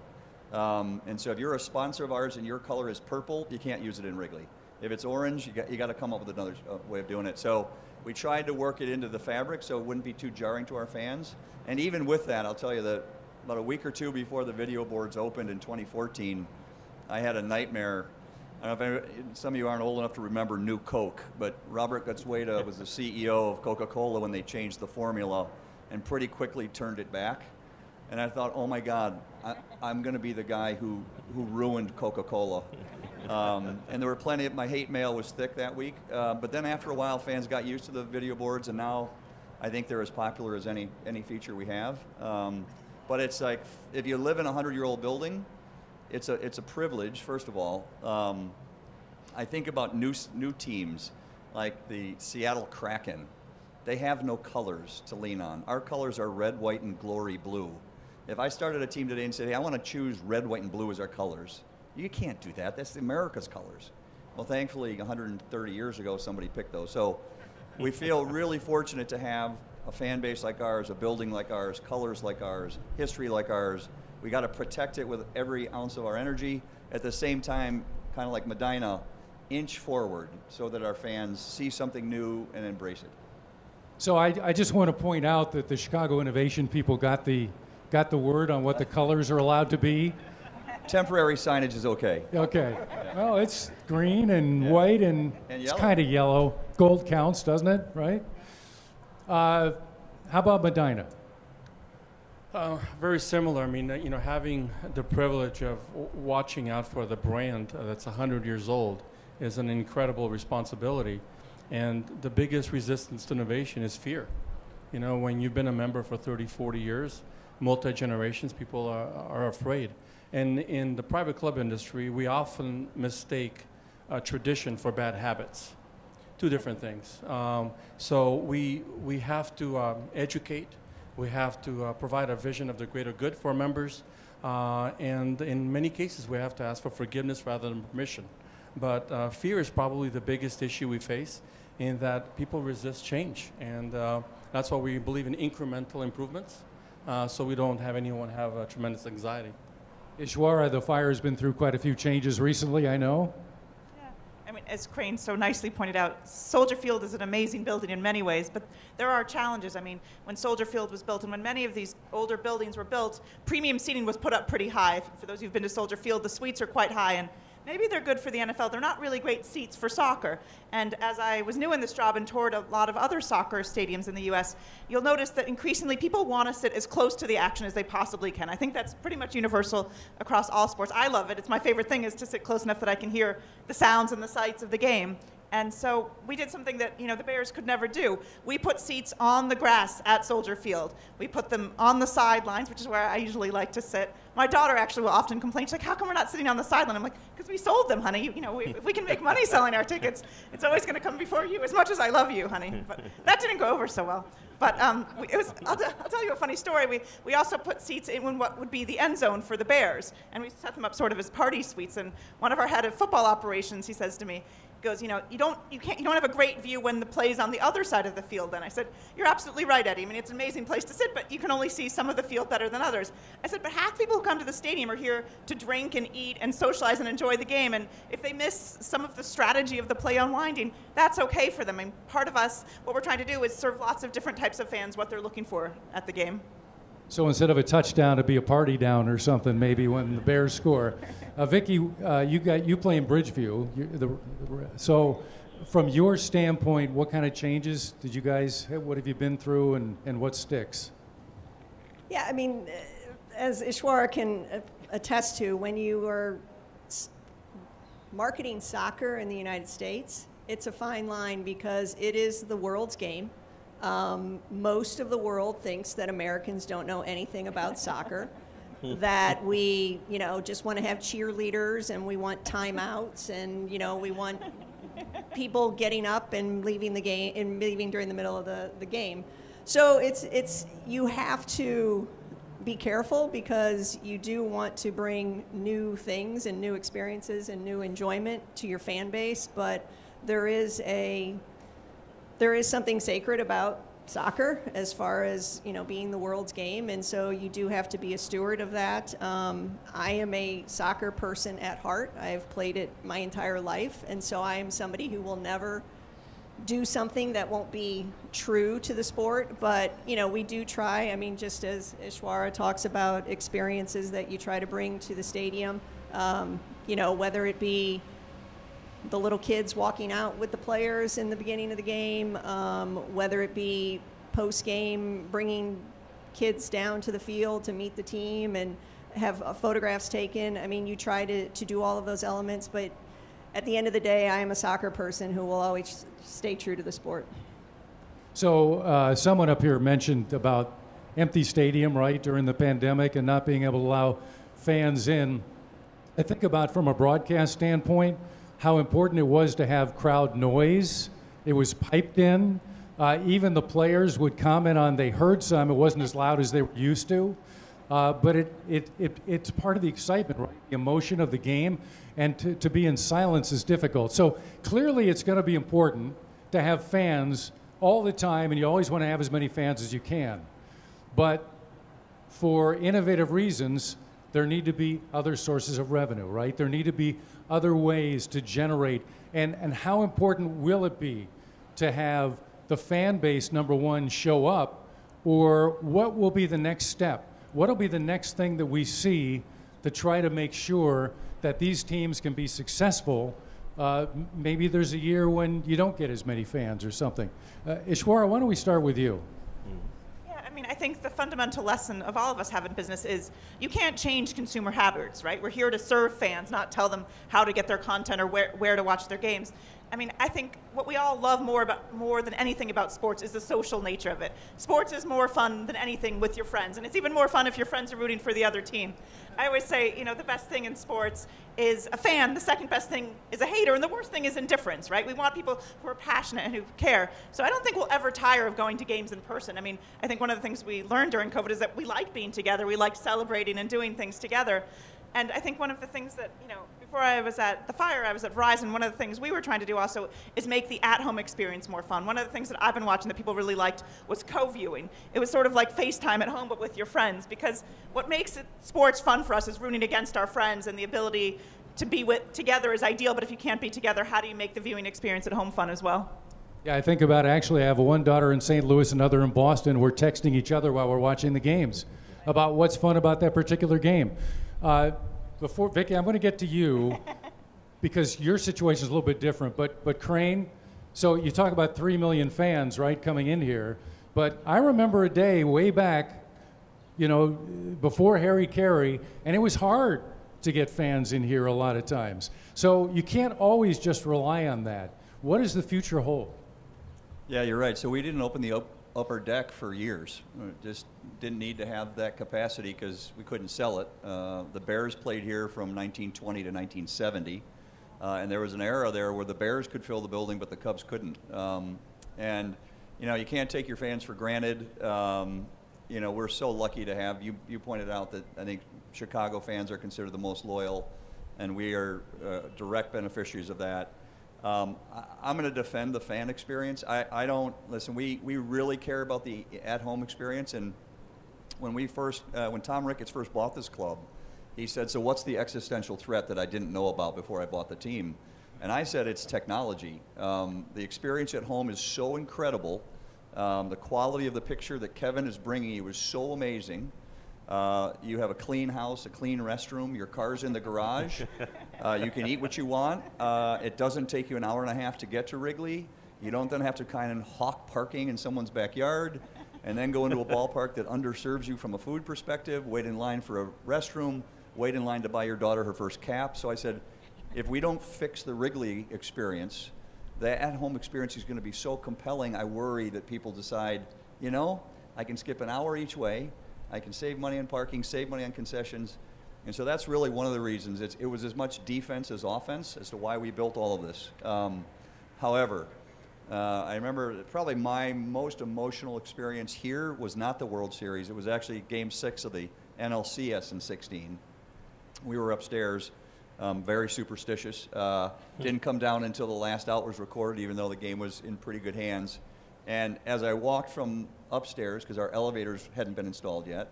And so if you're a sponsor of ours and your color is purple, you can't use it in Wrigley. If it's orange, you got to come up with another way of doing it. So we tried to work it into the fabric so it wouldn't be too jarring to our fans. And even with that, I'll tell you that about a week or two before the video boards opened in 2014, I had a nightmare. I don't know if some of you aren't old enough to remember New Coke, but Robert Gottesweda was the CEO of Coca-Cola when they changed the formula and pretty quickly turned it back. And I thought, oh my God, I'm going to be the guy who ruined Coca-Cola. And there were plenty of, my hate mail was thick that week. But then after a while, fans got used to the video boards, and now I think they're as popular as any feature we have. But it's like, if you live in a 100-year-old building, it's a privilege, first of all. I think about new teams, like the Seattle Kraken. They have no colors to lean on. Our colors are red, white, and glory blue. If I started a team today and said, hey, I want to choose red, white, and blue as our colors, you can't do that. That's America's colors. Well, thankfully, 130 years ago, somebody picked those. So we feel really fortunate to have a fan base like ours, a building like ours, colors like ours, history like ours. We got to protect it with every ounce of our energy. At the same time, kind of like Medina, inch forward so that our fans see something new and embrace it. So I just want to point out that the Chicago Innovation people got the word on what the colors are allowed to be. Temporary signage is okay. Okay. Well, it's green and white and it's kind of yellow. Gold counts, doesn't it? Right? How about Medina? Very similar. I mean, having the privilege of watching out for the brand that's 100 years old is an incredible responsibility. And the biggest resistance to innovation is fear. When you've been a member for 30, 40 years, multi-generations, people are afraid. And in the private club industry, we often mistake tradition for bad habits. Two different things. So we have to educate. We have to provide a vision of the greater good for our members. And in many cases, we have to ask for forgiveness rather than permission. But fear is probably the biggest issue we face, in that people resist change. And that's why we believe in incremental improvements, so we don't have anyone have tremendous anxiety. Ishwara, the fire has been through quite a few changes recently, I know. Yeah. I mean, as Crane so nicely pointed out, Soldier Field is an amazing building in many ways, but there are challenges. I mean, when Soldier Field was built and when many of these older buildings were built, premium seating was put up pretty high. For those who've been to Soldier Field, the suites are quite high, and maybe they're good for the NFL. They're not really great seats for soccer. And as I was new in this job and toured a lot of other soccer stadiums in the U.S., you'll notice that increasingly people want to sit as close to the action as they possibly can. I think that's pretty much universal across all sports. I love it. It's my favorite thing, is to sit close enough that I can hear the sounds and the sights of the game. And so we did something that, the Bears could never do. We put seats on the grass at Soldier Field. We put them on the sidelines, which is where I usually like to sit. My daughter actually will often complain. She's like, how come we're not sitting on the sideline? I'm like, because we sold them, honey. If we can make money selling our tickets, it's always going to come before you, as much as I love you, honey. But that didn't go over so well. But I'll tell you a funny story. We also put seats in what would be the end zone for the Bears, and we set them up sort of as party suites. And one of our head of football operations, he says to me, goes, you don't have a great view when the play's on the other side of the field. And I said, you're absolutely right, Eddie. I mean, it's an amazing place to sit, but you can only see some of the field better than others. I said, but half people who come to the stadium are here to drink and eat and socialize and enjoy the game. And if they miss some of the strategy of the play unwinding, that's okay for them. And part of us, what we're trying to do is serve lots of different types of fans what they're looking for at the game. So instead of a touchdown, it'd be a party down or something, maybe when the Bears score. Vicky, you play in Bridgeview. So from your standpoint, what kind of changes did you guys, what have you been through, and what sticks? Yeah, I mean, as Ishwara can attest to, when you are marketing soccer in the United States, it's a fine line because it is the world's game. Most of the world thinks that Americans don't know anything about soccer, that we, just want to have cheerleaders and we want timeouts and, we want people getting up and leaving the game and leaving during the middle of the game. So you have to be careful because you do want to bring new things and new experiences and new enjoyment to your fan base, but there is something sacred about soccer as far as being the world's game, and so you do have to be a steward of that. I am a soccer person at heart. I've played it my entire life, and so I am somebody who will never do something that won't be true to the sport. But we do try. I mean, just as Ishwara talks about experiences that you try to bring to the stadium, whether it be the little kids walking out with the players in the beginning of the game, whether it be post-game bringing kids down to the field to meet the team and have photographs taken. I mean, you try to do all of those elements, but at the end of the day, I am a soccer person who will always stay true to the sport. So someone up here mentioned about empty stadium, right, during the pandemic and not being able to allow fans in. I think about from a broadcast standpoint, how important it was to have crowd noise. It was piped in. Even the players would comment on they heard some. It wasn't as loud as they were used to. But it's part of the excitement, right? The emotion of the game. And to be in silence is difficult. So clearly it's going to be important to have fans all the time, and you always want to have as many fans as you can. But for innovative reasons, there need to be other sources of revenue, right? There need to be other ways to generate. And how important will it be to have the fan base, number one, show up? Or what will be the next step? What will be the next thing that we see to try to make sure that these teams can be successful? Maybe there's a year when you don't get as many fans or something. Ishwara, why don't we start with you? I think the fundamental lesson of all of us having business is you can't change consumer habits, right? We're here to serve fans, not tell them how to get their content or where to watch their games. I mean, I think what we all love more than anything about sports is the social nature of it. Sports is more fun than anything with your friends, and it's even more fun if your friends are rooting for the other team. I always say, the best thing in sports is a fan, the second best thing is a hater, and the worst thing is indifference, right? We want people who are passionate and who care. So I don't think we'll ever tire of going to games in person. I mean, I think one of the things we learned during COVID is that we like being together, we like celebrating and doing things together. And I think one of the things that, before I was at the Fire, I was at Verizon. One of the things we were trying to do also is make the at-home experience more fun. One of the things that I've been watching that people really liked was co-viewing. It was sort of like FaceTime at home, but with your friends, because what makes sports fun for us is rooting against our friends, and the ability to be together is ideal, but if you can't be together, how do you make the viewing experience at home fun as well? Yeah, I think about it. Actually, I have one daughter in St. Louis, another in Boston. We're texting each other while we're watching the games about what's fun about that particular game. Before, Vicki, I'm going to get to you. because your situation is a little bit different. But Crane, so you talk about 3 million fans, right, coming in here. But I remember a day way back, you know, before Harry Carey, and it was hard to get fans in here a lot of times. So you can't always just rely on that. What does the future hold? Yeah, you're right. So we didn't open the upper deck for years. Just didn't need to have that capacity because we couldn't sell it. The Bears played here from 1920 to 1970, and there was an era there where the Bears could fill the building, but the Cubs couldn't. And you know, you can't take your fans for granted. You know, we're so lucky to have you pointed out that I think Chicago fans are considered the most loyal, and we are direct beneficiaries of that. I'm going to defend the fan experience. I don't listen. We really care about the at-home experience. And when when Tom Ricketts first bought this club, he said, "So what's the existential threat that I didn't know about before I bought the team?" And I said, "It's technology. The experience at home is so incredible. The quality of the picture that Kevin is bringing you is so amazing. You have a clean house, a clean restroom, your car's in the garage. You can eat what you want. It doesn't take you an hour and a half to get to Wrigley. You don't then have to kind of hawk parking in someone's backyard and then go into a ballpark that underserves you from a food perspective, wait in line for a restroom, wait in line to buy your daughter her first cap." So I said, if we don't fix the Wrigley experience, the at-home experience is going to be so compelling, I worry that people decide, you know, I can skip an hour each way, I can save money on parking, save money on concessions. And so that's really one of the reasons. It was as much defense as offense as to why we built all of this. However, I remember probably my most emotional experience here was not the World Series. It was actually Game 6 of the NLCS in '16. We were upstairs, very superstitious. Didn't come down until the last out was recorded, even though the game was in pretty good hands. And as I walked from upstairs, because our elevators hadn't been installed yet,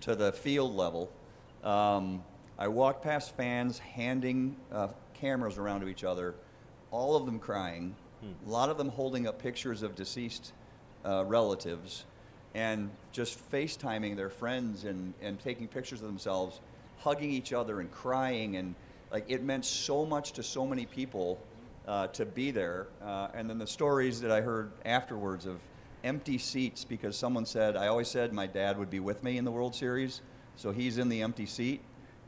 to the field level, I walked past fans handing cameras around to each other, all of them crying, a lot of them holding up pictures of deceased relatives, and just FaceTiming their friends and taking pictures of themselves, hugging each other and crying. And like, it meant so much to so many people to be there. And then the stories that I heard afterwards of empty seats because someone said, I always said my dad would be with me in the World Series, so he's in the empty seat.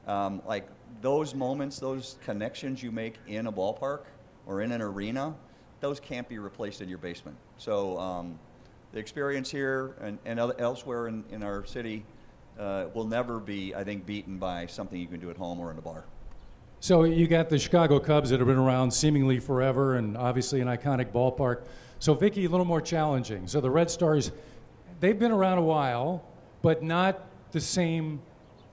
Like those moments, those connections you make in a ballpark or in an arena, those can't be replaced in your basement. So the experience here and elsewhere in our city will never be, I think, beaten by something you can do at home or in a bar. So you got the Chicago Cubs that have been around seemingly forever and obviously an iconic ballpark. So Vicki, a little more challenging. So the Red Stars, they've been around a while, but not the same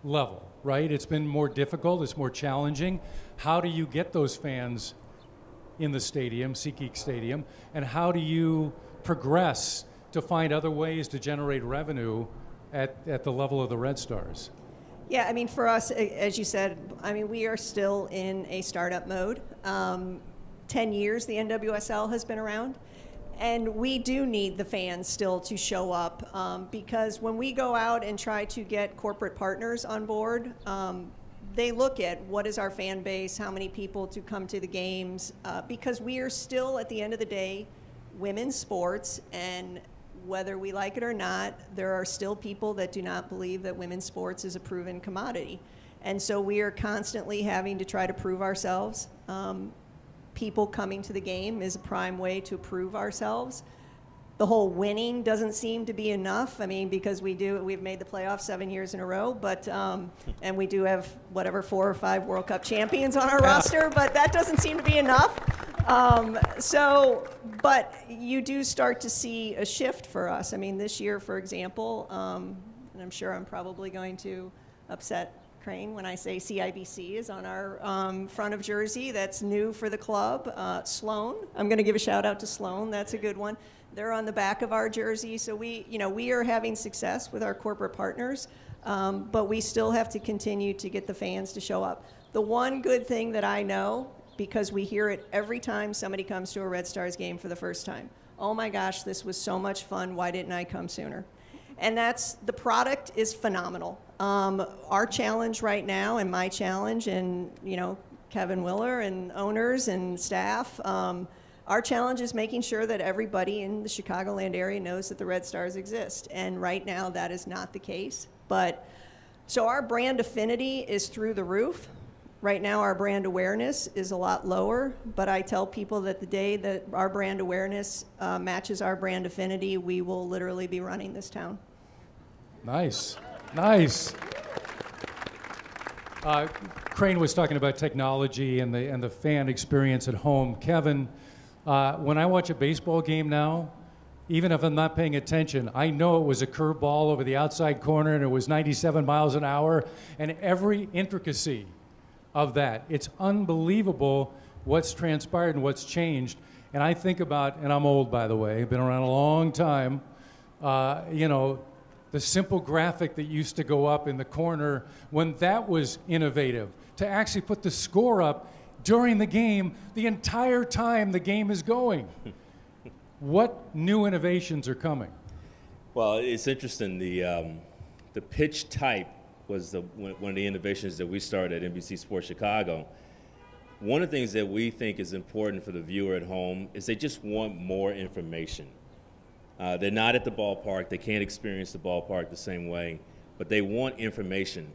level, right? It's been more difficult, it's more challenging. How do you get those fans in the stadium, SeatGeek Stadium, and how do you progress to find other ways to generate revenue at the level of the Red Stars? Yeah, I mean, for us, as you said, I mean, we are still in a startup mode. 10 years the NWSL has been around, and we do need the fans still to show up because when we go out and try to get corporate partners on board, they look at what is our fan base, how many people to come to the games, because we are still, at the end of the day, women's sports, and whether we like it or not, there are still people that do not believe that women's sports is a proven commodity. And so we are constantly having to try to prove ourselves. People coming to the game is a prime way to prove ourselves. The whole winning doesn't seem to be enough. I mean, because we've made the playoffs 7 years in a row, but and we do have whatever 4 or 5 World Cup champions on our roster, but that doesn't seem to be enough. But you do start to see a shift for us. I mean, this year, for example, and I'm sure I'm probably going to upset Crane when I say CIBC is on our front of jersey. That's new for the club. Sloan, I'm going to give a shout out to Sloan. That's a good one. They're on the back of our jersey. So we are having success with our corporate partners, but we still have to continue to get the fans to show up. The one good thing that I know, because we hear it every time somebody comes to a Red Stars game for the first time. Oh my gosh, this was so much fun. Why didn't I come sooner? And the product is phenomenal. Our challenge right now, and my challenge, and Kevin Willer and owners and staff. Our challenge is making sure that everybody in the Chicagoland area knows that the Red Stars exist. And right now, that is not the case. But so our brand affinity is through the roof. Right now, our brand awareness is a lot lower. But I tell people that the day that our brand awareness matches our brand affinity, we will literally be running this town. Nice. Nice. Crane was talking about technology and the fan experience at home. Kevin, when I watch a baseball game now, even if I'm not paying attention, I know it was a curveball over the outside corner and it was 97 miles an hour, and every intricacy of that. It's unbelievable what's transpired and what's changed. And I think about, and I'm old, by the way, been around a long time, you know, the simple graphic that used to go up in the corner, when that was innovative, to actually put the score up during the game, the entire time the game is going. What new innovations are coming? Well, it's interesting. The pitch type was one of the innovations that we started at NBC Sports Chicago. One of the things that we think is important for the viewer at home is they just want more information. They're not at the ballpark. They can't experience the ballpark the same way, but they want information.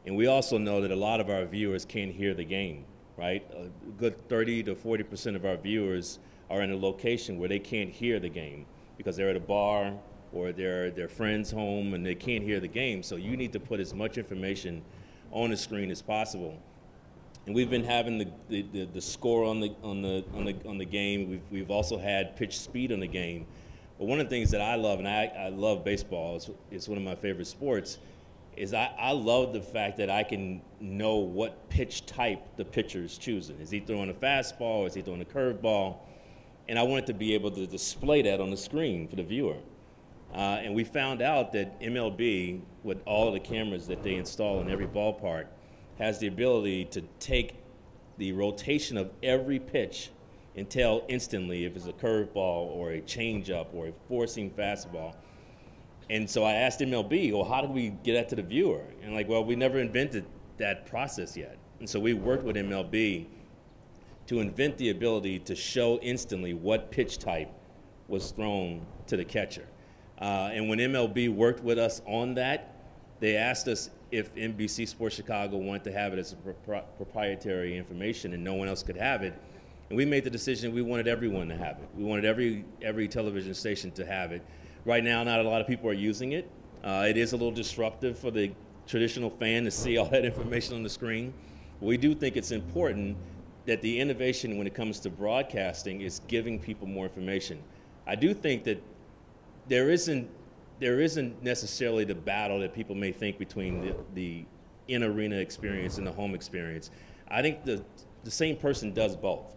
And we also know that a lot of our viewers can't hear the game, right? A good 30 to 40% of our viewers are in a location where they can't hear the game because they're at a bar or they're at their friend's home and they can't hear the game. So you need to put as much information on the screen as possible. And we've been having the score on the game. We've also had pitch speed on the game. But one of the things that I love, and I love baseball, it's one of my favorite sports, is I love the fact that I can know what pitch type the pitcher is choosing. Is he throwing a fastball, or is he throwing a curveball? And I wanted to be able to display that on the screen for the viewer. And we found out that MLB, with all of the cameras that they install in every ballpark, has the ability to take the rotation of every pitch and tell instantly if it's a curveball or a changeup or a four-seam fastball. And so I asked MLB, well, how do we get that to the viewer? And like, well, we never invented that process yet. And so we worked with MLB to invent the ability to show instantly what pitch type was thrown to the catcher. And when MLB worked with us on that, they asked us if NBC Sports Chicago wanted to have it as a proprietary information and no one else could have it. And we made the decision we wanted everyone to have it. We wanted every television station to have it. Right now, not a lot of people are using it. It is a little disruptive for the traditional fan to see all that information on the screen. But we do think it's important that the innovation when it comes to broadcasting is giving people more information. I do think that there isn't necessarily the battle that people may think between the in-arena experience and the home experience. I think the same person does both,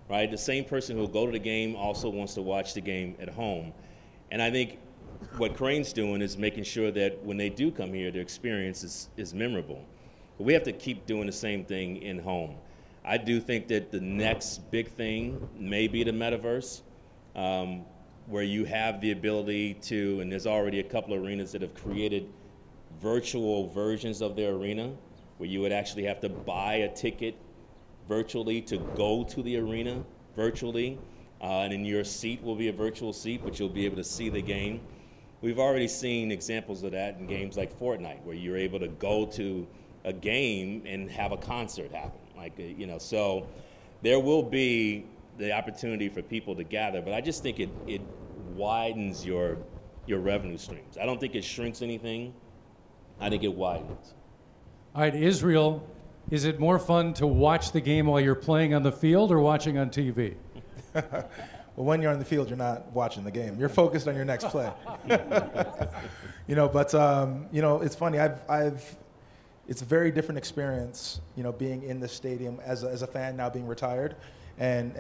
right? The same person who will go to the game also wants to watch the game at home. And I think what Crane's doing is making sure that when they do come here, their experience is memorable. But we have to keep doing the same thing in home. I do think that the next big thing may be the metaverse, where you have the ability to, and there's already a couple of arenas that have created virtual versions of their arena, where you would actually have to buy a ticket virtually to go to the arena virtually, and then your seat will be a virtual seat, but you'll be able to see the game. We've already seen examples of that in games like Fortnite, where you're able to go to a game and have a concert happen. Like, you know, so there will be the opportunity for people to gather, but I just think it widens your revenue streams. I don't think it shrinks anything. I think it widens. All right, Israel, is it more fun to watch the game while you're playing on the field or watching on TV? Well, when you're on the field, you're not watching the game. You're focused on your next play. You know, but you know, it's funny. It's a very different experience, you know, being in the stadium as a fan now being retired, and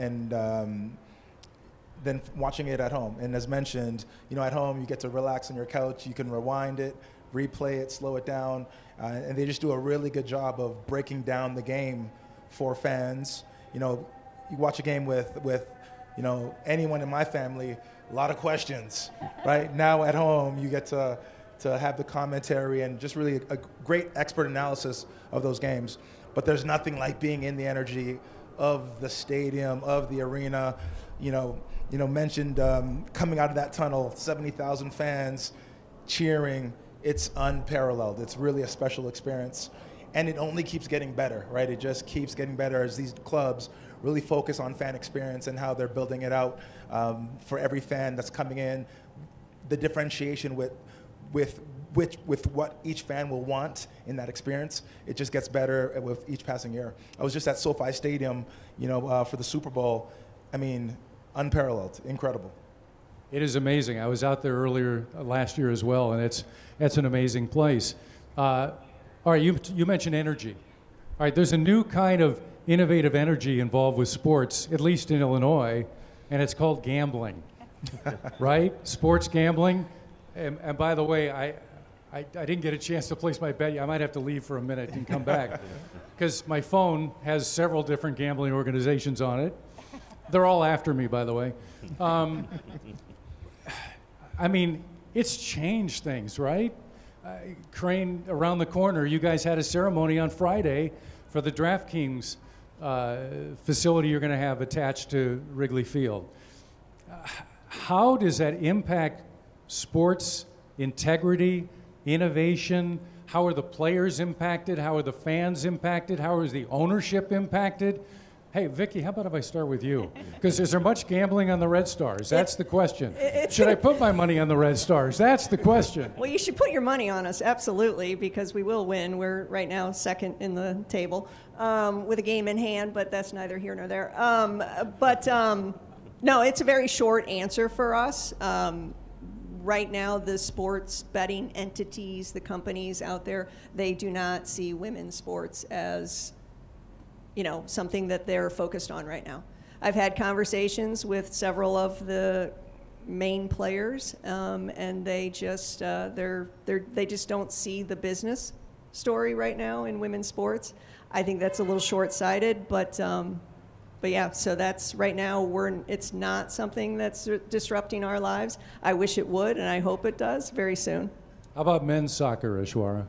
then watching it at home. And as mentioned, you know, at home you get to relax on your couch. You can rewind it, replay it, slow it down, and they just do a really good job of breaking down the game for fans. You know, you watch a game with you know, anyone in my family, a lot of questions, right? Now at home you get to have the commentary and just really a great expert analysis of those games. but there's nothing like being in the energy of the stadium, of the arena. Mentioned coming out of that tunnel, 70,000 fans cheering. It's unparalleled. It's really a special experience. And it only keeps getting better, right? It just keeps getting better as these clubs really focus on fan experience and how they're building it out for every fan that's coming in. The differentiation with what each fan will want in that experience, it just gets better with each passing year. I was just at SoFi Stadium, for the Super Bowl. I mean, unparalleled, incredible. It is amazing. I was out there earlier last year as well, and it's an amazing place. All right, you mentioned energy. All right, there's a new kind of innovative energy involved with sports, at least in Illinois, and it's called gambling, right? Sports gambling. And by the way, I didn't get a chance to place my bet. I might have to leave for a minute and come back because my phone has several different gambling organizations on it. They're all after me, by the way. I mean, it's changed things, right? Crane, around the corner, you guys had a ceremony on Friday for the DraftKings facility you're going to have attached to Wrigley Field. How does that impact sports integrity, innovation? How are the players impacted? How are the fans impacted? How is the ownership impacted? Hey, Vicki, how about if I start with you? Because is there much gambling on the Red Stars? That's the question. Should I put my money on the Red Stars? That's the question. Well, you should put your money on us, absolutely, because we will win. We're right now second in the table with a game in hand, but that's neither here nor there. No, it's a very short answer for us. Right now, the sports betting entities, the companies out there, they do not see women's sports as something that they're focused on right now. I've had conversations with several of the main players, and they just they just don't see the business story right now in women's sports. I think that's a little short-sighted, but yeah. So that's right now it's not something that's disrupting our lives. I wish it would, and I hope it does very soon. How about men's soccer, Ishwara?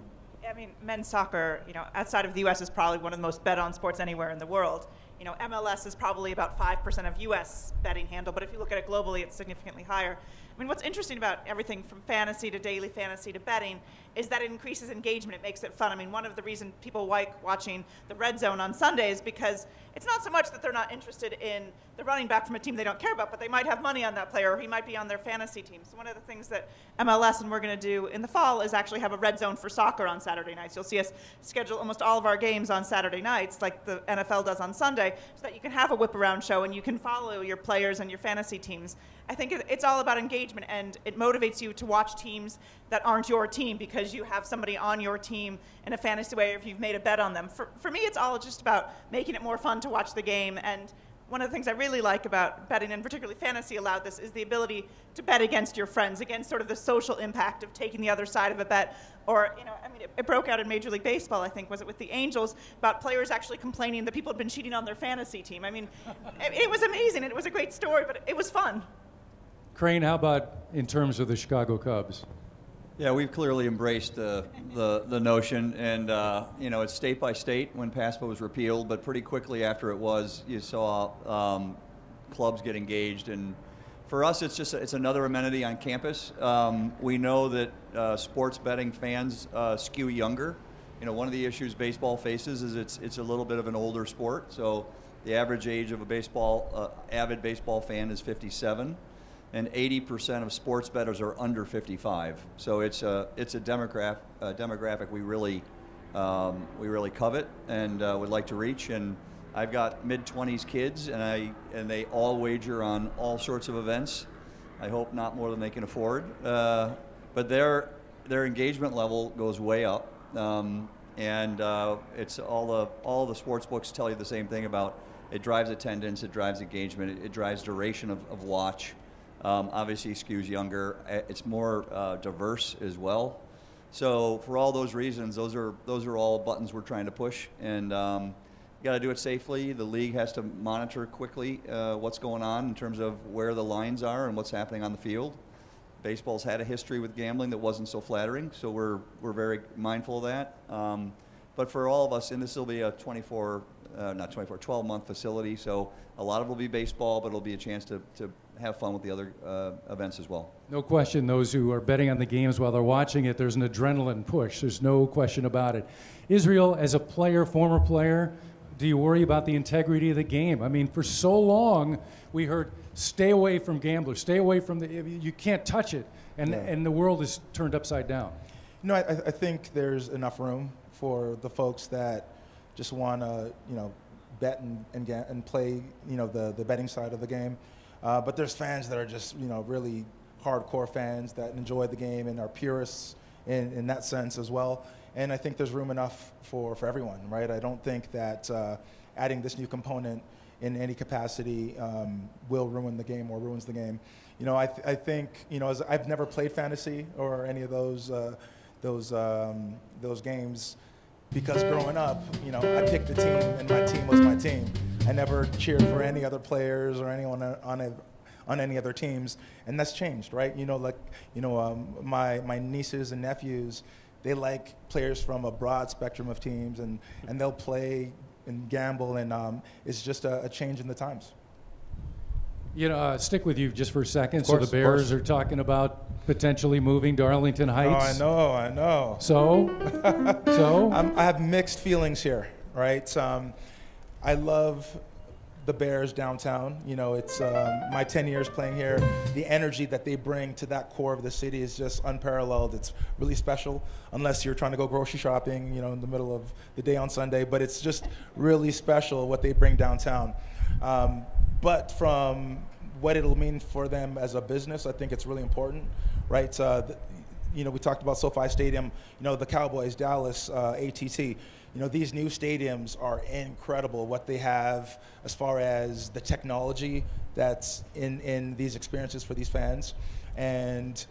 I mean, men's soccer, outside of the U.S. is probably one of the most bet on sports anywhere in the world. MLS is probably about 5% of U.S. betting handle, but if you look at it globally, it's significantly higher. I mean, what's interesting about everything from fantasy to daily fantasy to betting is that it increases engagement. It makes it fun. I mean, one of the reasons people like watching the Red Zone on Sunday is because it's not so much that they're not interested in the running back from a team they don't care about, but they might have money on that player, or he might be on their fantasy team. So one of the things that MLS and we're going to do in the fall is actually have a Red Zone for soccer on Saturday nights. You'll see us schedule almost all of our games on Saturday nights, like the NFL does on Sunday, so that you can have a whip-around show and you can follow your players and your fantasy teams. I think it's all about engagement, and it motivates you to watch teams that aren't your team because you have somebody on your team in a fantasy way, or if you've made a bet on them. For me, it's all just about making it more fun to watch the game. And one of the things I really like about betting, and particularly fantasy allowed this, is the ability to bet against your friends, against sort of the social impact of taking the other side of a bet. Or, it broke out in Major League Baseball, I think, was it with the Angels, about players actually complaining that people had been cheating on their fantasy team. I mean, it was amazing. It was a great story, but it was fun. Crane, how about in terms of the Chicago Cubs? Yeah, we've clearly embraced the notion, and it's state by state when PASPA was repealed, but pretty quickly after it was, you saw clubs get engaged, and for us, it's another amenity on campus. We know that sports betting fans skew younger. One of the issues baseball faces is it's a little bit of an older sport, so the average age of a avid baseball fan is 57. And 80% of sports bettors are under 55. So it's a demographic we really covet and would like to reach. And I've got mid-20s kids, and they all wager on all sorts of events. I hope not more than they can afford. But their engagement level goes way up, and it's all the sports books tell you the same thing about it. Drives attendance, it drives engagement, it drives duration of watch. Obviously skews younger. It's more diverse as well. So for all those reasons, those are all buttons we're trying to push, and you got to do it safely. The league has to monitor quickly what's going on in terms of where the lines are and what's happening on the field. Baseball's had a history with gambling that wasn't so flattering, so we're very mindful of that. But for all of us, and this will be a 12-month facility, so a lot of it will be baseball, but it'll be a chance to have fun with the other events as well. No question, those who are betting on the games while they're watching it, there's an adrenaline push. There's no question about it. Israel, as a player, former player, do you worry about the integrity of the game? I mean, for so long, we heard, stay away from gamblers, stay away from you can't touch it. And the world is turned upside down. You know, I think there's enough room for the folks that just want to, bet and play, the betting side of the game. But there's fans that are just, really hardcore fans that enjoy the game and are purists in that sense as well. And I think there's room enough for everyone, right? I don't think that adding this new component in any capacity will ruin the game or ruins the game. I think, as I've never played fantasy or any of those games, because growing up, I picked a team and my team was my team. I never cheered for any other players or anyone on any other teams, and that's changed, right? My nieces and nephews, they like players from a broad spectrum of teams, and they'll play and gamble, and it's just a change in the times. Stick with you just for a second. So the Bears are talking about potentially moving to Arlington Heights. Oh, I know. So? I have mixed feelings here, right? I love the Bears downtown. It's my 10 years playing here. The energy that they bring to that core of the city is just unparalleled. It's really special, unless you're trying to go grocery shopping, in the middle of the day on Sunday. But it's just really special what they bring downtown. But from what it'll mean for them as a business, I think it's really important, right? We talked about SoFi Stadium, the Cowboys, Dallas, ATT. These new stadiums are incredible, what they have as far as the technology that's in these experiences for these fans. And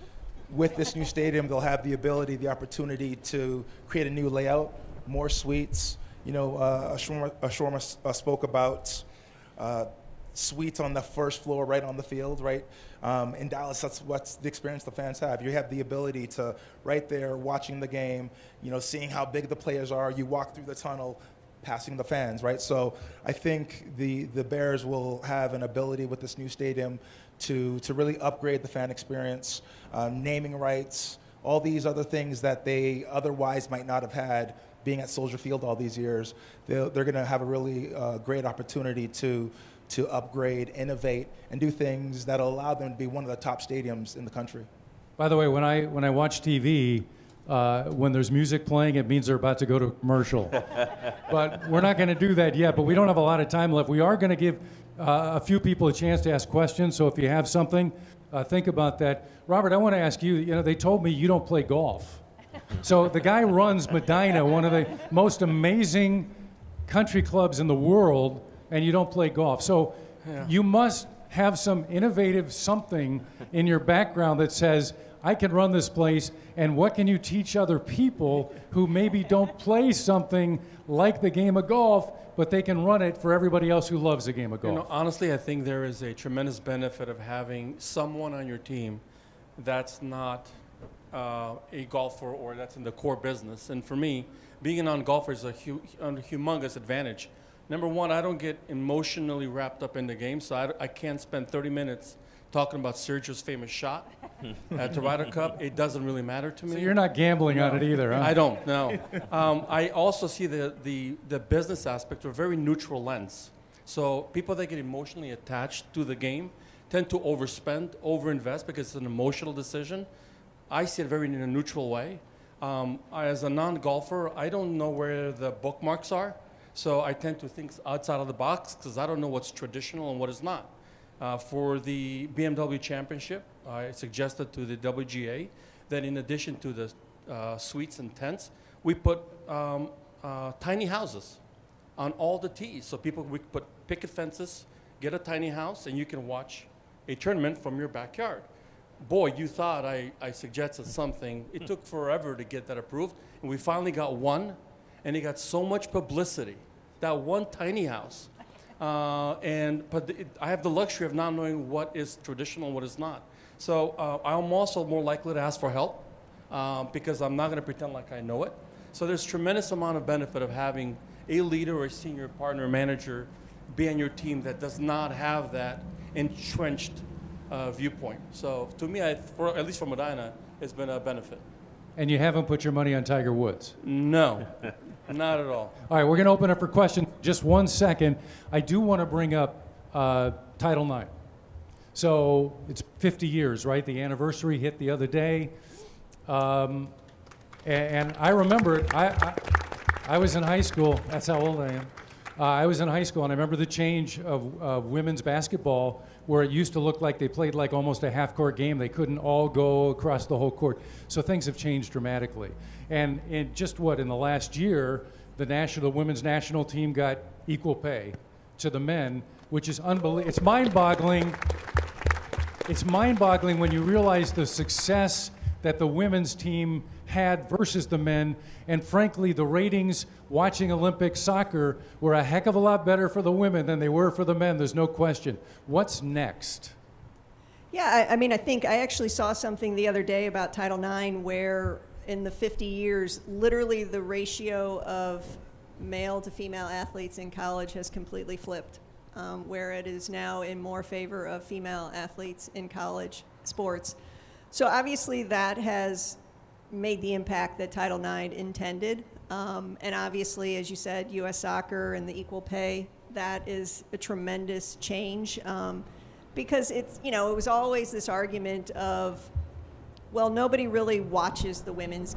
with this new stadium, they'll have the ability, the opportunity to create a new layout, more suites. Ashwarma spoke about suites on the first floor right on the field, right? In Dallas, that's what's the experience the fans have. You have the ability to, right there, watching the game, seeing how big the players are. You walk through the tunnel, passing the fans, right? So I think the Bears will have an ability with this new stadium to really upgrade the fan experience, naming rights, all these other things that they otherwise might not have had being at Soldier Field all these years. They're going to have a really great opportunity to upgrade, innovate, and do things that'll allow them to be one of the top stadiums in the country. By the way, when I watch TV, when there's music playing, it means they're about to go to a commercial. But we're not going to do that yet, but we don't have a lot of time left. We are going to give a few people a chance to ask questions, so if you have something, think about that. Robert, I want to ask you, they told me you don't play golf. So the guy runs Medina, one of the most amazing country clubs in the world, and you don't play golf. So you must have some innovative something in your background that says, I can run this place, and what can you teach other people who maybe don't play something like the game of golf, but they can run it for everybody else who loves the game of golf? Honestly, I think there is a tremendous benefit of having someone on your team that's not a golfer or that's in the core business. And for me, being a non-golfer is a humongous advantage. Number one, I don't get emotionally wrapped up in the game, so I can't spend 30 minutes talking about Sergio's famous shot at the Ryder Cup. It doesn't really matter to me. So you're not gambling on it either, huh? I don't, no. I also see the business aspect through a very neutral lens. So people that get emotionally attached to the game tend to overspend, overinvest because it's an emotional decision. I see it very in a neutral way. As a non-golfer, I don't know where the bookmarks are. So I tend to think outside of the box because I don't know what's traditional and what is not. For the BMW Championship, I suggested to the WGA that in addition to the suites and tents, we put tiny houses on all the tees. So we put picket fences, get a tiny house, and you can watch a tournament from your backyard. Boy, you thought I suggested something. It took forever to get that approved, and we finally got one. And it got so much publicity, that one tiny house. I have the luxury of not knowing what is traditional and what is not. So I'm also more likely to ask for help because I'm not going to pretend like I know it. So there's tremendous amount of benefit of having a leader or a senior partner or manager be on your team that does not have that entrenched viewpoint. So to me, at least for Medina, it's been a benefit. And you haven't put your money on Tiger Woods? No, not at all. All right, we're going to open up for questions. Just 1 second. I do want to bring up Title IX. So it's 50 years, right? The anniversary hit the other day. And I remember it. I was in high school. That's how old I am. I was in high school, and I remember the change of women's basketball, where it used to look like they played like almost a half-court game. They couldn't all go across the whole court. So things have changed dramatically. And in just in the last year, the women's national team got equal pay to the men, which is unbelievable. It's mind-boggling. It's mind-boggling when you realize the success that the women's team had versus the men. And frankly, the ratings watching Olympic soccer were a heck of a lot better for the women than they were for the men. There's no question. What's next? Yeah, I mean, I think I actually saw something the other day about Title IX where in the 50 years, literally the ratio of male to female athletes in college has completely flipped, where it is now in more favor of female athletes in college sports. So obviously that has made the impact that Title IX intended. And obviously, as you said, U.S. Soccer and the equal pay, that is a tremendous change. Because it's, it was always this argument of, well, nobody really watches the women's,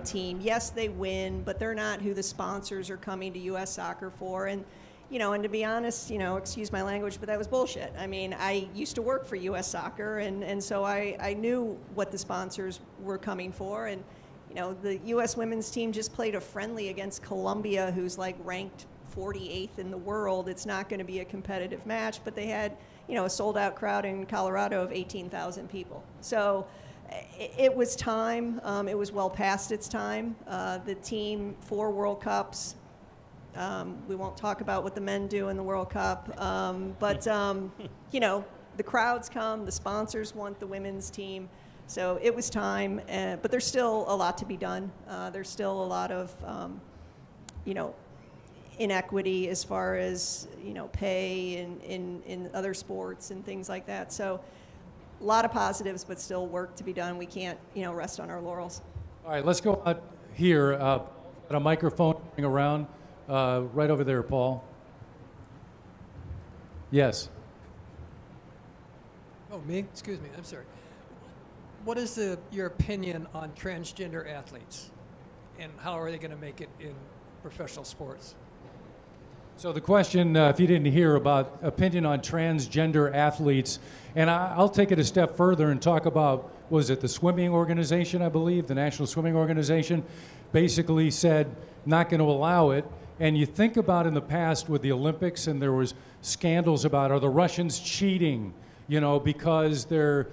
team. Yes, they win, but they're not who the sponsors are coming to U.S. Soccer for. And, and to be honest, excuse my language, but that was bullshit. I mean, I used to work for U.S. Soccer, and so I knew what the sponsors were coming for. And, the U.S. women's team just played a friendly against Colombia, who's like ranked 48th in the world. It's not going to be a competitive match, but they had, a sold-out crowd in Colorado of 18,000 people. So it was time. It was well past its time. The team, 4 World Cups. We won't talk about what the men do in the World Cup, but the crowds come, the sponsors want the women's team, so it was time. But there's still a lot to be done. There's still a lot of inequity as far as pay in other sports and things like that. So a lot of positives, but still work to be done. We can't rest on our laurels. All right, let's go out here. Got a microphone going around. Right over there, Paul. Yes. Oh, me? Excuse me. I'm sorry. What is your opinion on transgender athletes, and how are they going to make it in professional sports? So the question, if you didn't hear, about opinion on transgender athletes, and I'll take it a step further and talk about, was it the swimming organization, I believe, the National Swimming Organization, basically said not going to allow it. And you think about in the past with the Olympics, and there was scandals about, are the Russians cheating, because they're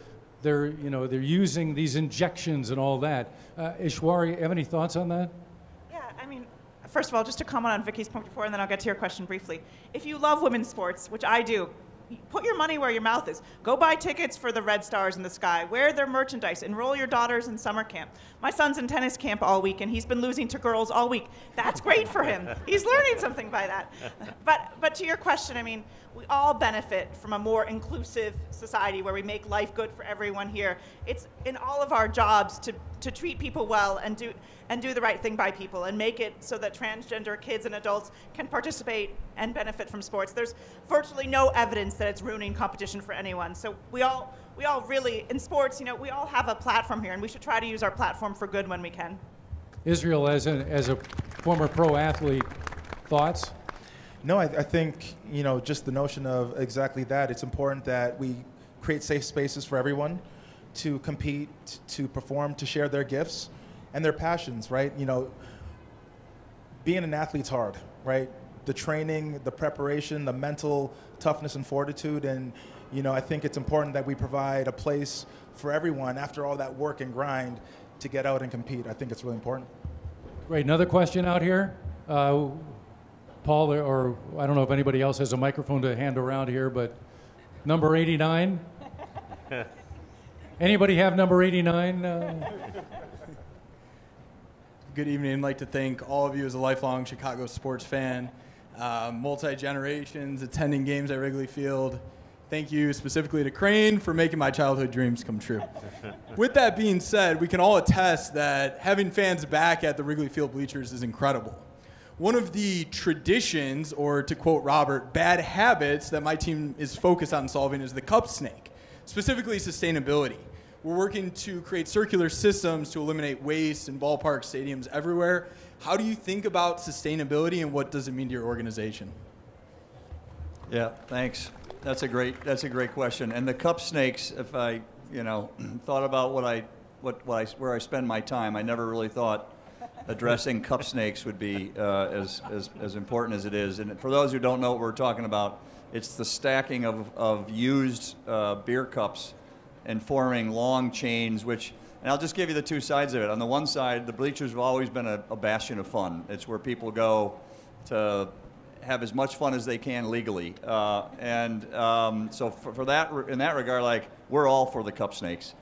using these injections and all that. Ishwari, have any thoughts on that? Yeah, I mean, first of all, just to comment on Vicky's point before, and then I'll get to your question briefly. If you love women's sports, which I do, put your money where your mouth is. Go buy tickets for the Red Stars in the Sky. Wear their merchandise. Enroll your daughters in summer camp. My son's in tennis camp all week, and he's been losing to girls all week. That's great for him. He's learning something by that. But to your question, I mean, we all benefit from a more inclusive society where we make life good for everyone here. It's in all of our jobs to treat people well and do the right thing by people and make it so that transgender kids and adults can participate and benefit from sports. There's virtually no evidence that it's ruining competition for anyone. So we all really, in sports, we all have a platform here, and we should try to use our platform for good when we can. Israel, as a former pro athlete, thoughts? No, I think, just the notion of exactly that. It's important that we create safe spaces for everyone to compete, to perform, to share their gifts and their passions, right? Being an athlete's hard, right? The training, the preparation, the mental toughness and fortitude. And, I think it's important that we provide a place for everyone after all that work and grind to get out and compete. I think it's really important. Great. Another question out here. Paul, or I don't know if anybody else has a microphone to hand around here, but number 89. Anybody have number 89? good evening. I'd like to thank all of you as a lifelong Chicago sports fan, multi-generations, attending games at Wrigley Field. Thank you specifically to Crane for making my childhood dreams come true. With that being said, we can all attest that having fans back at the Wrigley Field bleachers is incredible. One of the traditions, or to quote Robert, bad habits that my team is focused on solving is the cup snake, specifically sustainability. We're working to create circular systems to eliminate waste in ballparks, stadiums, everywhere. How do you think about sustainability, and what does it mean to your organization? Yeah, thanks. That's a great question. And the cup snakes, if I, thought about where I spend my time, I never really thought addressing cup snakes would be as important as it is. And for those who don't know what we're talking about, it's the stacking of used beer cups and forming long chains, and I'll just give you the two sides of it. On the one side, the bleachers have always been a bastion of fun. It's where people go to have as much fun as they can legally. So for that, in that regard, we're all for the cup snakes.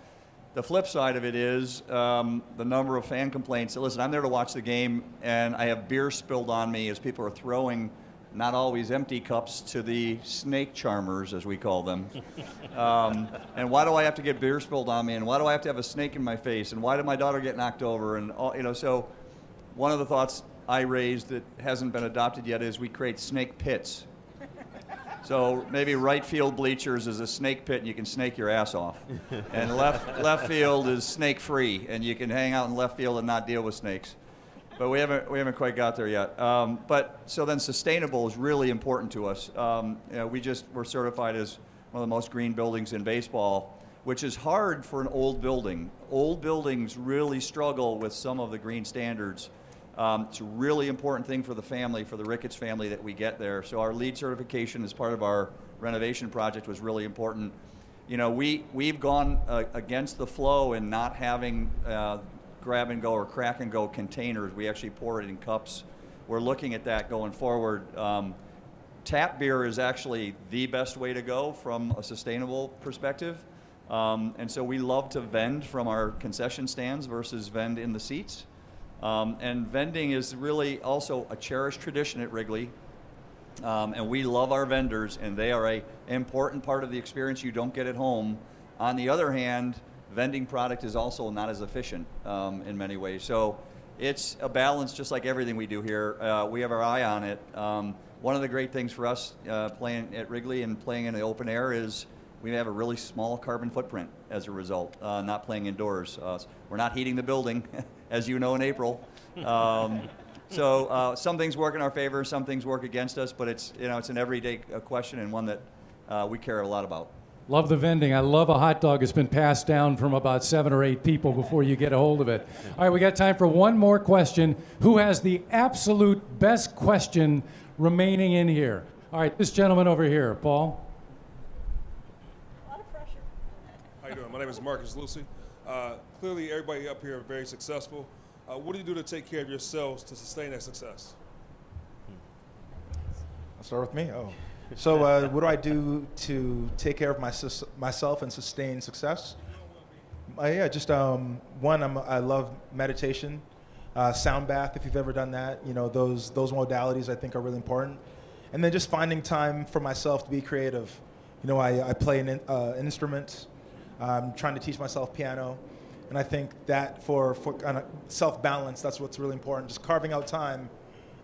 The flip side of it is the number of fan complaints. Listen, I'm there to watch the game, and I have beer spilled on me as people are throwing not always empty cups to the snake charmers, as we call them. And why do I have to get beer spilled on me? And why do I have to have a snake in my face? And why did my daughter get knocked over? And so one of the thoughts I raised that hasn't been adopted yet is we create snake pits. So maybe right field bleachers is a snake pit, and you can snake your ass off. And left field is snake free, and you can hang out in left field and not deal with snakes. But we haven't quite got there yet. So then sustainable is really important to us. We're certified as one of the most green buildings in baseball, which is hard for an old building. Old buildings really struggle with some of the green standards. It's a really important thing for the family, for the Ricketts family, that we get there. So our LEED certification as part of our renovation project was really important. We've gone against the flow in not having grab and go or crack and go containers. We actually pour it in cups. We're looking at that going forward. Tap beer is actually the best way to go from a sustainable perspective. And so we love to vend from our concession stands versus vend in the seats. And vending is really also a cherished tradition at Wrigley. And we love our vendors, and they are an important part of the experience you don't get at home. On the other hand, vending product is also not as efficient in many ways. So it's a balance, just like everything we do here. We have our eye on it. One of the great things for us playing at Wrigley and playing in the open air is we have a really small carbon footprint as a result, not playing indoors. We're not heating the building, as you know, in April. So some things work in our favor, some things work against us, but it's an everyday question, and one that we care a lot about. Love the vending. I love a hot dog that's been passed down from about 7 or 8 people before you get a hold of it. All right, we got time for one more question. Who has the absolute best question remaining in here? All right, this gentleman over here, Paul. A lot of pressure. How you doing? My name is Marcus Lucy. Clearly, everybody up here are very successful. What do you do to take care of yourselves to sustain that success? I'll start with me. So what do I do to take care of myself and sustain success? I love meditation, sound bath, if you've ever done that. Those modalities I think are really important. And then just finding time for myself to be creative. I play an instrument. I'm trying to teach myself piano. And I think that for kind of self-balance, that's what's really important. Just carving out time,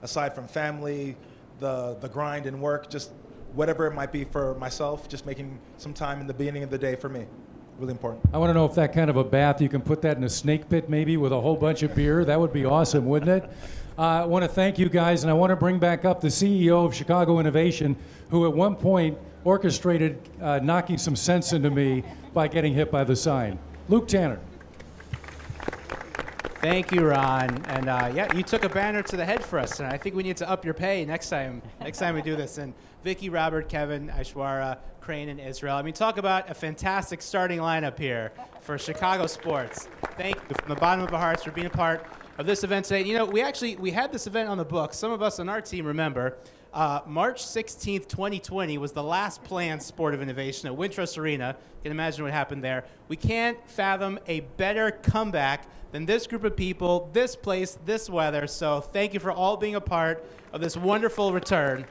aside from family, the grind and work, just whatever it might be for myself, just making some time in the beginning of the day for me. Really important. I want to know if that kind of a bath, you can put that in a snake pit maybe with a whole bunch of beer. That would be awesome, wouldn't it? I want to thank you guys, and I want to bring back up the CEO of Chicago Innovation, who at one point orchestrated knocking some sense into me by getting hit by the sign. Luke Tanner. Thank you, Ron. And you took a banner to the head for us, and I think we need to up your pay next time we do this. And Vicky, Robert, Kevin, Aishwarya, Crane, and Israel. Talk about a fantastic starting lineup here for Chicago sports. Thank you from the bottom of our hearts for being a part of this event today. You know, we had this event on the books. Some of us on our team remember. March 16th, 2020 was the last planned Sport of Innovation at Wintrust Arena. You can imagine what happened there. We can't fathom a better comeback than this group of people, this place, this weather. So thank you for all being a part of this wonderful return.